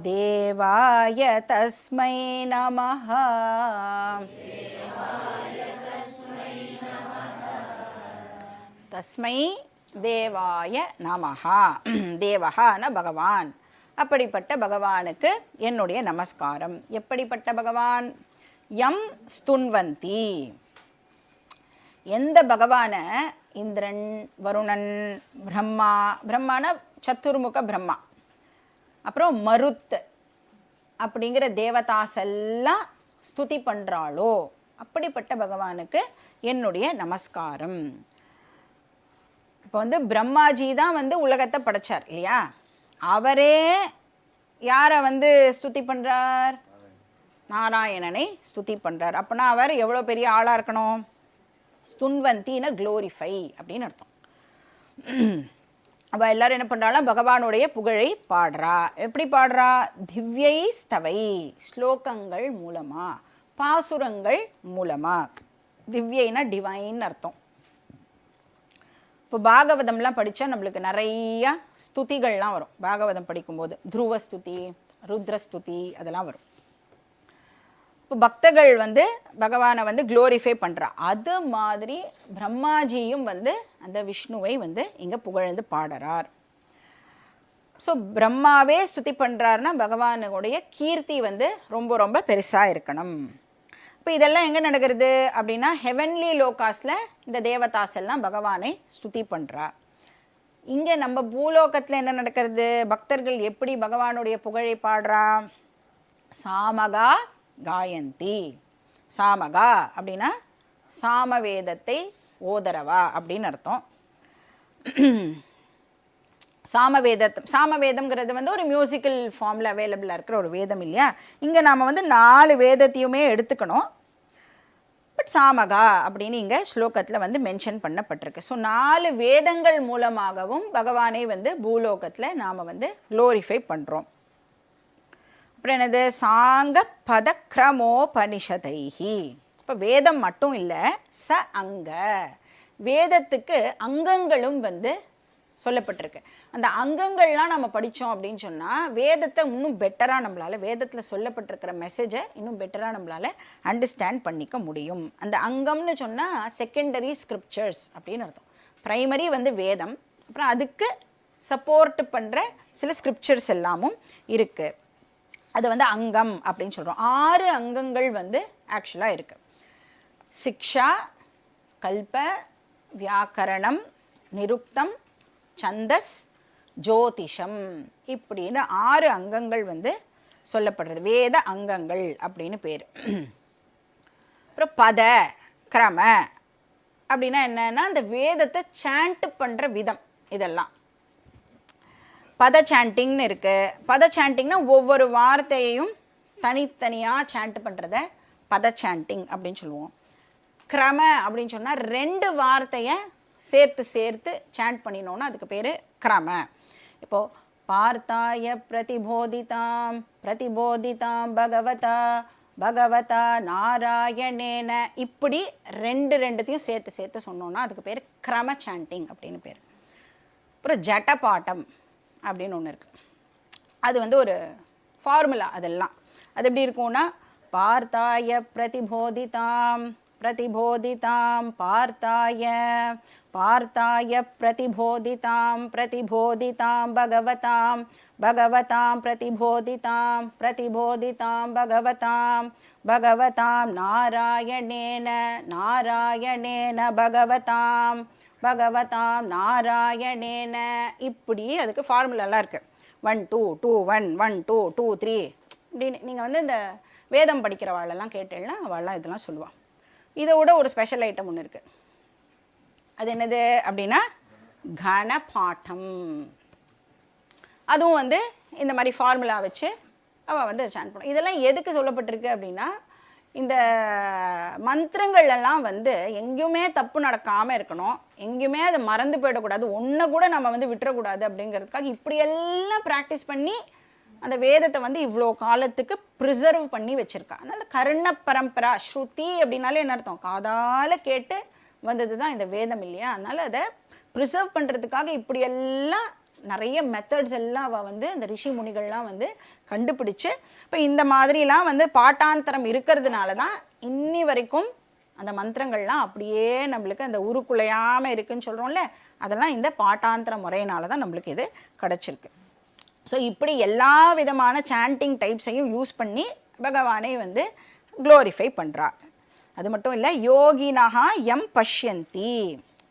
देवाय तस्मै नमः. தஸ்மை தேவாய நமஹா. தேவஹான பகவான், அப்படிப்பட்ட பகவானுக்கு என்னுடைய நமஸ்காரம். எப்படிப்பட்ட பகவான்? யம் ஸ்துன்வந்தி, எந்த பகவானை இந்திரன், வருணன், பிரம்மா, பிரம்மான சத்துர்முக பிரம்மா, அப்புறம் மருத் அப்படிங்கிற தேவதாஸ் எல்லாம் ஸ்துதி பண்ணுறாளோ அப்படிப்பட்ட பகவானுக்கு என்னுடைய நமஸ்காரம். இப்போ வந்து பிரம்மாஜி தான் வந்து உலகத்தை படைச்சார் இல்லையா? அவரே யாரை வந்து ஸ்துதி பண்ணுறார்? நாராயணனை ஸ்துதி பண்ணுறார். அப்படின்னா அவர் எவ்வளோ பெரிய ஆளாக இருக்கணும்? ஸ்துன்வந்தின க்ளோரிஃபை அப்படின்னு அர்த்தம். அவள் எல்லாரும் என்ன பண்ணுறாலும் பகவானுடைய புகழை பாடுறா. எப்படி பாடுறா? திவ்யை ஸ்தவை, ஸ்லோகங்கள் மூலமாக, பாசுரங்கள் மூலமாக. திவ்யைனா டிவைன் அர்த்தம். இப்போ பாகவதம்லாம் படித்தா நம்மளுக்கு நிறையா ஸ்துதிகள்லாம் வரும். பாகவதம் படிக்கும்போது துருவஸ்துதி, ருத்ரஸ்துதி அதெல்லாம் வரும். இப்போ பக்தர்கள் வந்து பகவானை வந்து க்ளோரிஃபை பண்ணுறா. அது மாதிரி பிரம்மாஜியும் வந்து அந்த விஷ்ணுவை வந்து இங்கே புகழ்ந்து பாடுறார். ஸோ பிரம்மாவே ஸ்துதி பண்ணுறாருன்னா பகவானுடைய கீர்த்தி வந்து ரொம்ப ரொம்ப பெருசாக இருக்கணும். இப்போ இதெல்லாம் எங்கே நடக்கிறது அப்படின்னா ஹெவன்லி லோகாஸில் இந்த தேவதாஸ் எல்லாம் பகவானை ஸ்துதி பண்ணுறா. இங்கே நம்ம பூலோகத்தில் என்ன நடக்கிறது? பக்தர்கள் எப்படி பகவானுடைய புகழை பாடுறா? சாமகா காயந்தி. சாமகா அப்படின்னா சாமவேதத்தை ஓதரவா அப்படின்னு அர்த்தம். சாமவேதம்ங்கிறது வந்து ஒரு மியூசிக்கல் ஃபார்மில் அவைலபிளாக இருக்கிற ஒரு வேதம் இல்லையா? இங்கே நாம் வந்து 4 வேதத்தையுமே எடுத்துக்கணும். பட் சாமகா அப்படின்னு இங்கே ஸ்லோகத்தில் வந்து மென்ஷன் பண்ணப்பட்டிருக்கு. ஸோ 4 வேதங்கள் மூலமாகவும் பகவானை வந்து பூலோகத்தில் நாம் வந்து க்ளோரிஃபை பண்ணுறோம். அப்புறம் என்னது? சாங்க பதக்ரமோபனிஷதைஹி. இப்போ வேதம் மட்டும் இல்லை, ச அங்க, வேதத்துக்கு அங்கங்களும் வந்து சொல்லப்பட்டிருக்கு. அந்த அங்கங்கள்லாம் நம்ம படித்தோம் அப்படின்னு சொன்னால் வேதத்தை இன்னும் பெட்டராக நம்மளால், வேதத்தில் சொல்லப்பட்டிருக்கிற மெசேஜை இன்னும் பெட்டராக நம்மளால் அண்டர்ஸ்டாண்ட் பண்ணிக்க முடியும். அந்த அங்கம்னு சொன்னால் செகண்டரி ஸ்கிரிப்சர்ஸ் அப்படின்னு அர்த்தம். ப்ரைமரி வந்து வேதம், அப்புறம் அதுக்கு சப்போர்ட் பண்ணுற சில ஸ்கிரிப்சர்ஸ் எல்லாமும் இருக்குது. அது வந்து அங்கம் அப்படின்னு சொல்கிறோம். 6 அங்கங்கள் வந்து ஆக்சுவலாக இருக்குது. சிக்ஷா, கல்ப, வியாக்கரணம், நிருக்தம், சந்தஸ், ஜோதிஷம் இப்படின்னு 6 அங்கங்கள் வந்து சொல்லப்படுறது. வேத அங்கங்கள் அப்படின்னு பேர். அப்புறம் பத, கிரம அப்படின்னா என்னன்னா அந்த வேதத்தை சாண்ட் பண்ணுற விதம். இதெல்லாம் பத சாண்டிங்னு இருக்குது. பத சாண்டிங்னா ஒவ்வொரு வார்த்தையையும் தனித்தனியாக சாண்ட் பண்ணுறத பத சாண்டிங் அப்படின்னு சொல்லுவோம். கிரம அப்படின்னு சொன்னால் 2 வார்த்தையை சேர்த்து சேர்த்து சாண்ட் பண்ணினோன்னா அதுக்கு பேர் கிரம. இப்போது பார்த்தாய பிரதிபோதிதாம் பிரதிபோதிதாம் பகவதா பகவதா நாராயணேன இப்படி ரெண்டுத்தையும் சேர்த்து சேர்த்து சொன்னோன்னா அதுக்கு பேர் கிரம சாண்டிங் அப்படின்னு பேர். அப்புறம் ஜட்டபாட்டம் அப்படின்னு ஒன்று இருக்குது. அது வந்து ஒரு ஃபார்முலா. அதெல்லாம் அது எப்படி இருக்கும்னா பார்த்தாய பிரதிபோதிதாம் பிரதிபோதிதாம் பார்த்தாய பார்த்தாய பிரதிபோதிதாம் பிரதிபோதிதாம் பகவதாம் பகவதாம் பிரதிபோதிதாம் பிரதிபோதிதாம் பகவதாம் பகவதாம் நாராயணேன நாராயணேன பகவதாம் பகவதாம் நாராயணேன இப்படி அதுக்கு ஃபார்முலாலாம் இருக்குது. 1 2 2 1 1 2 2 3 இப்படின்னு நீங்கள் வந்து இந்த வேதம் படிக்கிறவாளெல்லாம் கேட்டேன்னா அவள்லாம் இதெல்லாம் சொல்லுவாள். இதை விட ஒரு ஸ்பெஷல் ஐட்டம் ஒன்று இருக்குது. அது என்னது அப்படின்னா கணபாட்டம். அதுவும் வந்து இந்த மாதிரி ஃபார்முலா வச்சு அவள் வந்து சாண்ட் பண்ணும். இதெல்லாம் எதுக்கு சொல்லப்பட்டிருக்கு அப்படின்னா இந்த மந்திரங்கள் எல்லாம் வந்து எங்கேயுமே தப்பு நடக்காமல் இருக்கணும், எங்கேயுமே அதை மறந்து போயிடக்கூடாது, ஒன்றை கூட நம்ம வந்து விட்டுறக்கூடாது அப்படிங்கிறதுக்காக இப்படியெல்லாம் ப்ராக்டிஸ் பண்ணி அந்த வேதத்தை வந்து இவ்வளோ காலத்துக்கு ப்ரிசர்வ் பண்ணி வச்சுருக்கா. அதனால் அந்த கர்ண பரம்பரா ஸ்ருதி அப்படின்னாலே என்ன அர்த்தம்? காதால் கேட்டு வந்தது தான் இந்த வேதம் இல்லையா? அதனால் அதை ப்ரிசர்வ் பண்ணுறதுக்காக இப்படியெல்லாம் நிறைய மெத்தட்ஸ் எல்லாம் அவள் வந்து இந்த ரிஷி முனிகள்லாம் வந்து கண்டுபிடிச்சு இப்போ இந்த மாதிரிலாம் வந்து பாட்டாந்தரம் இருக்கிறதுனால தான் இன்னி வரைக்கும் அந்த மந்திரங்கள்லாம் அப்படியே நம்மளுக்கு அந்த உருக்குலையாமல் இருக்குன்னு சொல்கிறோம்ல, அதெல்லாம் இந்த பாட்டாந்தர முறையினால தான் நம்மளுக்கு இது கிடச்சிருக்கு. ஸோ இப்படி எல்லா விதமான சாண்டிங் டைப்ஸையும் யூஸ் பண்ணி பகவானை வந்து க்ளோரிஃபை பண்ணுறா. அது மட்டும் இல்லை, யோகினஹா எம் பஷ்யந்தி,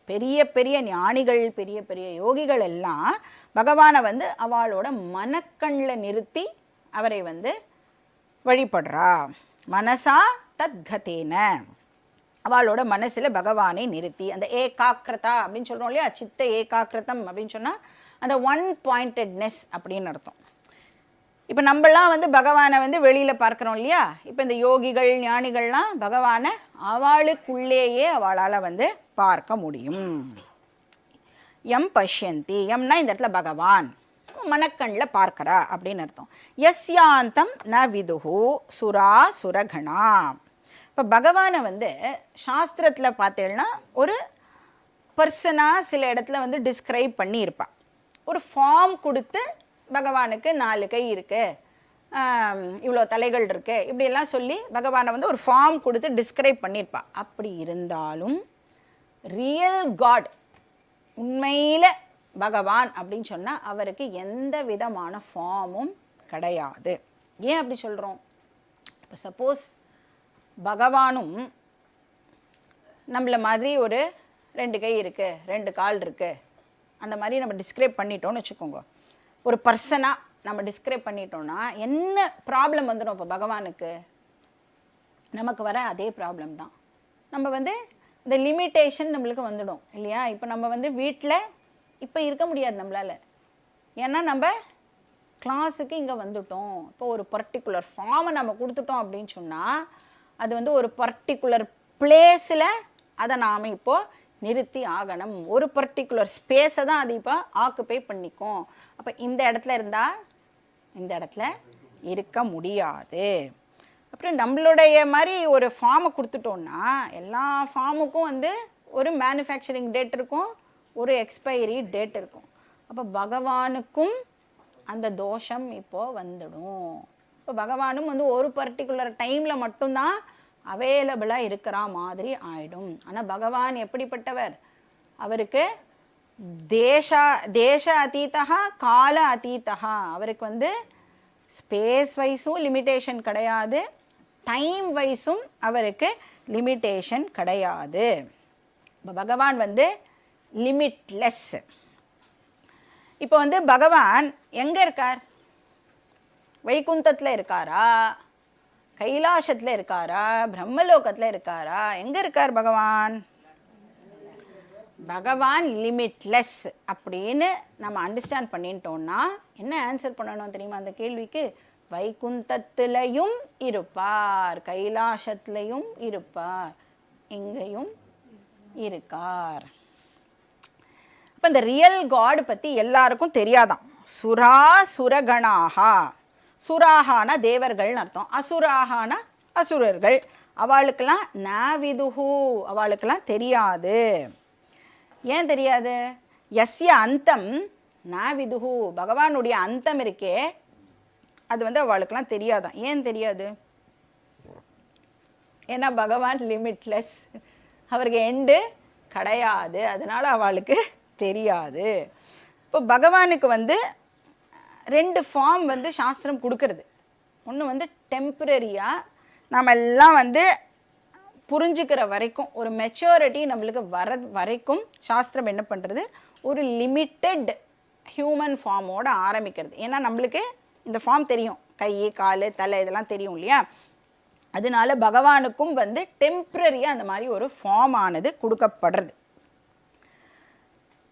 பெரிய பெரிய ஞானிகள் பெரிய பெரிய யோகிகள் எல்லாம் பகவானை வந்து அவளோட மனக்கண்ணில் நிறுத்தி அவரை வந்து வழிபடுறா. மனசா தத்கதேன, அவளோட மனசில் பகவானை நிறுத்தி அந்த ஏகாக்கிரதா அப்படின்னு சொல்கிறோம் இல்லையா, சித்த ஏகாக்கிரதம் அப்படின்னு சொன்னால் அந்த ஒன் பாயிண்டட்னஸ் அப்படின்னு அர்த்தம். இப்போ நம்மளாம் வந்து பகவானை வந்து வெளியில் பார்க்குறோம் இல்லையா, இப்போ இந்த யோகிகள் ஞானிகள்லாம் பகவானை அவளுக்குள்ளேயே அவளால் வந்து பார்க்க முடியும். எம் பஷ்யந்தி, எம்னா இந்த இடத்துல பகவான் மனக்கண்ணில் பார்க்கறா அப்படின்னு அர்த்தம். யஸ்யாந்தம் ந விதுஹு சுரா சுரகணா. இப்போ பகவானை வந்து சாஸ்திரத்தில் பார்த்தேன்னா ஒரு பர்சனாக சில இடத்துல வந்து டிஸ்கிரைப் பண்ணி இருப்பாள். ஒரு ஃபார்ம் கொடுத்து பகவானுக்கு 4 கை இருக்குது, இவ்வளோ தலைகள் இருக்குது, இப்படியெல்லாம் சொல்லி பகவானை வந்து ஒரு ஃபார்ம் கொடுத்து டிஸ்கிரைப் பண்ணியிருப்பாள். அப்படி இருந்தாலும் ரியல் காட், உண்மையில் பகவான் அப்படின்னு சொன்னால் அவருக்கு எந்த விதமான ஃபார்மும் கிடையாது. ஏன் அப்படி சொல்கிறோம்? இப்போ சப்போஸ் பகவானும் நம்மள மாதிரி ஒரு 2 கை இருக்குது, 2 கால் இருக்குது, அந்த மாதிரி நம்ம டிஸ்கிரைப் பண்ணிட்டோம்னு வச்சுக்கோங்க. ஒரு பர்சனாக நம்ம டிஸ்கிரைப் பண்ணிட்டோம்னா என்ன ப்ராப்ளம் வந்துடும்? இப்போ பகவானுக்கு நமக்கு வர அதே ப்ராப்ளம் தான். நம்ம வந்து இந்த லிமிட்டேஷன் நம்மளுக்கு வந்துடும் இல்லையா? இப்போ நம்ம வந்து வீட்டில் இப்போ இருக்க முடியாது நம்மளால், ஏன்னா நம்ம கிளாஸுக்கு இங்கே வந்துட்டோம். இப்போ ஒரு பர்டிகுலர் ஃபார்மை நம்ம கொடுத்துட்டோம் அப்படின்னு சொன்னால் அது வந்து ஒரு பர்டிகுலர் பிளேஸில் அதை நாம் இப்போது நிறுத்தி ஆகணும். ஒரு பர்டிகுலர் ஸ்பேஸை தான் அது இப்போ ஆக்குப்பை பண்ணிக்கும். அப்போ இந்த இடத்துல இருந்தால் இந்த இடத்துல இருக்க முடியாது. அப்புறம் நம்மளுடைய மாதிரி ஒரு ஃபார்மை கொடுத்துட்டோன்னா எல்லா ஃபார்முக்கும் வந்து ஒரு மேனுஃபேக்சரிங் டேட் இருக்கும், ஒரு எக்ஸ்பைரி டேட் இருக்கும். அப்போ பகவானுக்கும் அந்த தோஷம் இப்போது வந்துடும். இப்போ பகவானும் வந்து ஒரு பர்டிகுலர் டைமில் மட்டும்தான் அவைலபிளாக இருக்கிற மாதிரி ஆயிடும். ஆனால் பகவான் எப்படிப்பட்டவர்? அவருக்கு தேச அதீதா கால அதீதா. அவருக்கு வந்து ஸ்பேஸ் வைஸும் லிமிட்டேஷன் கிடையாது, டைம் வைஸும் அவருக்கு லிமிட்டேஷன் கிடையாது. இப்போ பகவான் வந்து லிமிட்லெஸ். இப்போ வந்து பகவான் எங்கே இருக்கார்? வைகுந்தத்தில் இருக்காரா, கைலாசத்தில் இருக்காரா, பிரம்மலோகத்தில் இருக்காரா? எங்கே இருக்கார் பகவான்? பகவான் லிமிட்லெஸ் அப்படின்னு நம்ம அண்டர்ஸ்டாண்ட் பண்ணிட்டோம்னா என்ன ஆன்சர் பண்ணணும் தெரியுமா அந்த கேள்விக்கு? வைகுந்தத்திலையும் இருப்பார், கைலாசத்திலையும் இருப்பார், எங்கேயும் இருக்கார். இப்போ இந்த ரியல் காட் பற்றி எல்லாருக்கும் தெரியாதான். சுரா சுரகணாகா, சுராகான தேவர்கள்னு அர்த்தம், அசுராகான அசுரர்கள். அவளுக்கெல்லாம் நாவிதுஹு, அவளுக்கெல்லாம் தெரியாது. ஏன் தெரியாது? யஸ்ய அந்தம் நாவிதுஹு, பகவானுடைய அந்தம் இருக்கே அது வந்து அவளுக்கெல்லாம் தெரியாதான். ஏன் தெரியாது? ஏன்னா பகவான் லிமிட்லெஸ், அவருக்கு எண்டு கிடையாது, அதனால அவளுக்கு தெரியாது. இப்போ பகவானுக்கு வந்து 2 ஃபார்ம் வந்து சாஸ்திரம் கொடுக்கறது. ஒன்று வந்து டெம்பரரியாக நம்ம எல்லாம் வந்து புரிஞ்சுக்கிற வரைக்கும், ஒரு மெச்சூரிட்டி நம்மளுக்கு வர வரைக்கும் சாஸ்திரம் என்ன பண்ணுறது, ஒரு லிமிட்டெட் ஹியூமன் ஃபார்மோடு ஆரம்பிக்கிறது. ஏன்னா நம்மளுக்கு இந்த ஃபார்ம் தெரியும், கை கால் தலை இதெல்லாம் தெரியும் இல்லையா? அதனால பகவானுக்கும் வந்து டெம்பரரியாக அந்த மாதிரி ஒரு ஃபார்ம் ஆனது கொடுக்கப்படுறது.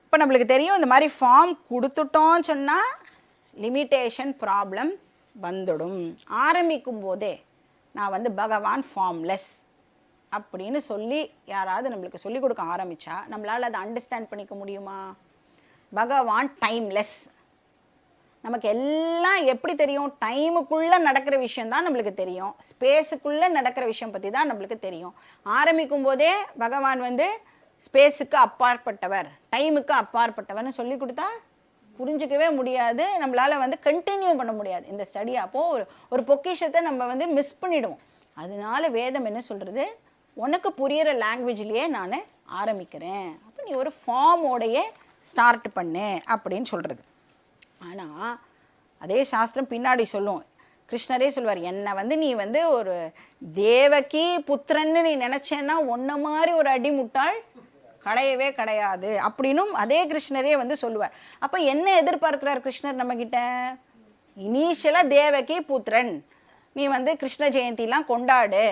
இப்போ நம்மளுக்கு தெரியும் இந்த மாதிரி ஃபார்ம் கொடுத்துட்டோன்னு சொன்னால் லிமிட்டேஷன் ப்ராப்ளம் வந்துடும். ஆரம்பிக்கும் போதே நான் வந்து பகவான் ஃபார்ம்லெஸ் அப்படின்னு சொல்லி யாராவது நம்மளுக்கு சொல்லிக் கொடுக்க ஆரம்பித்தா நம்மளால் அதை அண்டர்ஸ்டாண்ட் பண்ணிக்க முடியுமா? பகவான் டைம்லெஸ், நமக்கு எல்லாம் எப்படி தெரியும்? டைமுக்குள்ளே நடக்கிற விஷயந்தான் நம்மளுக்கு தெரியும், ஸ்பேஸுக்குள்ளே நடக்கிற விஷயம் பற்றி தான் நம்மளுக்கு தெரியும். ஆரம்பிக்கும் போதே பகவான் வந்து ஸ்பேஸுக்கு அப்பாற்பட்டவர், டைமுக்கு அப்பாற்பட்டவர்னு சொல்லி கொடுத்தா புரிஞ்சிக்கவே முடியாது, நம்மளால் வந்து கண்டினியூ பண்ண முடியாது இந்த ஸ்டடி. அப்போது ஒரு பொக்கிஷத்தை நம்ம வந்து மிஸ் பண்ணிவிடுவோம். அதனால வேதம் என்ன சொல்கிறது, உனக்கு புரிகிற லாங்குவேஜ்லேயே நான் ஆரம்பிக்கிறேன், அப்போ நீ ஒரு ஃபார்மோடையே ஸ்டார்ட் பண்ணு அப்படின்னு சொல்கிறது. ஆனால் அதே சாஸ்திரம் பின்னாடி சொல்லும், கிருஷ்ணரே சொல்வார், என்னை வந்து நீ வந்து ஒரு தேவகி புத்திரன்னு நீ நினச்சேன்னா ஒன்றை மாதிரி ஒரு அடிமுட்டாள் கிடையவே கிடையாது அப்படின்னும் அதே கிருஷ்ணரே வந்து சொல்லுவார். அப்போ என்ன எதிர்பார்க்கிறார் கிருஷ்ணர் நம்மக்கிட்ட? இனிஷியலாக தேவகி புத்திரன், நீ வந்து கிருஷ்ண ஜெயந்திலாம் கொண்டாடு,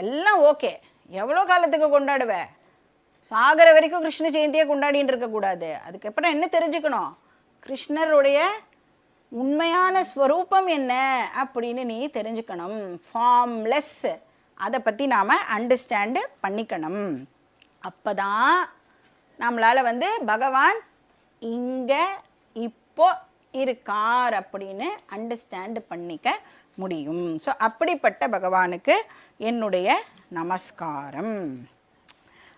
எல்லாம் ஓகே. எவ்வளோ காலத்துக்கு கொண்டாடுவ? சாகர வரைக்கும் கிருஷ்ண ஜெயந்தியை கொண்டாடின்னு இருக்கக்கூடாது. அதுக்கப்புறம் என்ன தெரிஞ்சுக்கணும்? கிருஷ்ணருடைய உண்மையான ஸ்வரூபம் என்ன அப்படின்னு நீ தெரிஞ்சுக்கணும். ஃபார்ம்லெஸ், அதை பற்றி நாம் அண்டர்ஸ்டாண்டு பண்ணிக்கணும். அப்போ தான் நம்மளால் வந்து பகவான் இங்கே இப்போ இருக்கார் அப்படின்னு அண்டர்ஸ்டாண்டு பண்ணிக்க முடியும். ஸோ அப்படிப்பட்ட பகவானுக்கு என்னுடைய நமஸ்காரம்.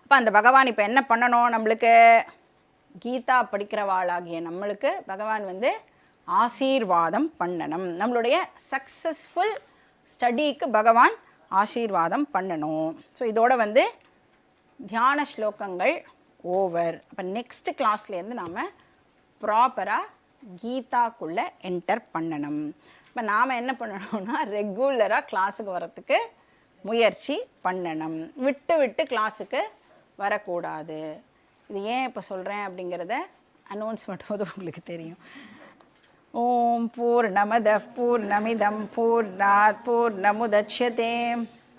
அப்போ அந்த பகவான் இப்போ என்ன பண்ணணும்? நம்மளுக்கு கீதா படிக்கிறவாளாகிய நம்மளுக்கு பகவான் வந்து ஆசீர்வாதம் பண்ணணும். நம்மளுடைய சக்ஸஸ்ஃபுல் ஸ்டடிக்கு பகவான் ஆசீர்வாதம் பண்ணணும். ஸோ இதோட வந்து தியான ஸ்லோகங்கள் ஓவர். அப்போ நெக்ஸ்ட் கிளாஸ்லேருந்து நாம் ப்ராப்பராக கீதாக்குள்ளே என்டர் பண்ணணும். இப்போ நாம் என்ன பண்ணணும்னா ரெகுலராக கிளாஸுக்கு வரத்துக்கு முயற்சி பண்ணணும், விட்டு விட்டு கிளாஸுக்கு வரக்கூடாது. இது ஏன் இப்போ சொல்கிறேன் அப்படிங்கிறத அனௌன்ஸ்மெண்ட் போது உங்களுக்கு தெரியும். ஓம் பூர்ணமதః பூர்ணமிதம் பூர்ணாத் பூர்ணமுதச்யதே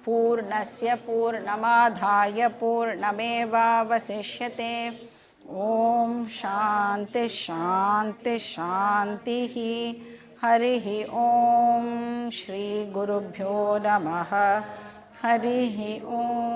பூர்ணஸ்ய பூர்ணமாதாய பூர்ணமேவாவசிஷ்யதே. ஓம் சாந்தி சாந்தி சாந்தி. हरिः ॐ श्री गुरुभ्यो नमः. हरिः ॐ.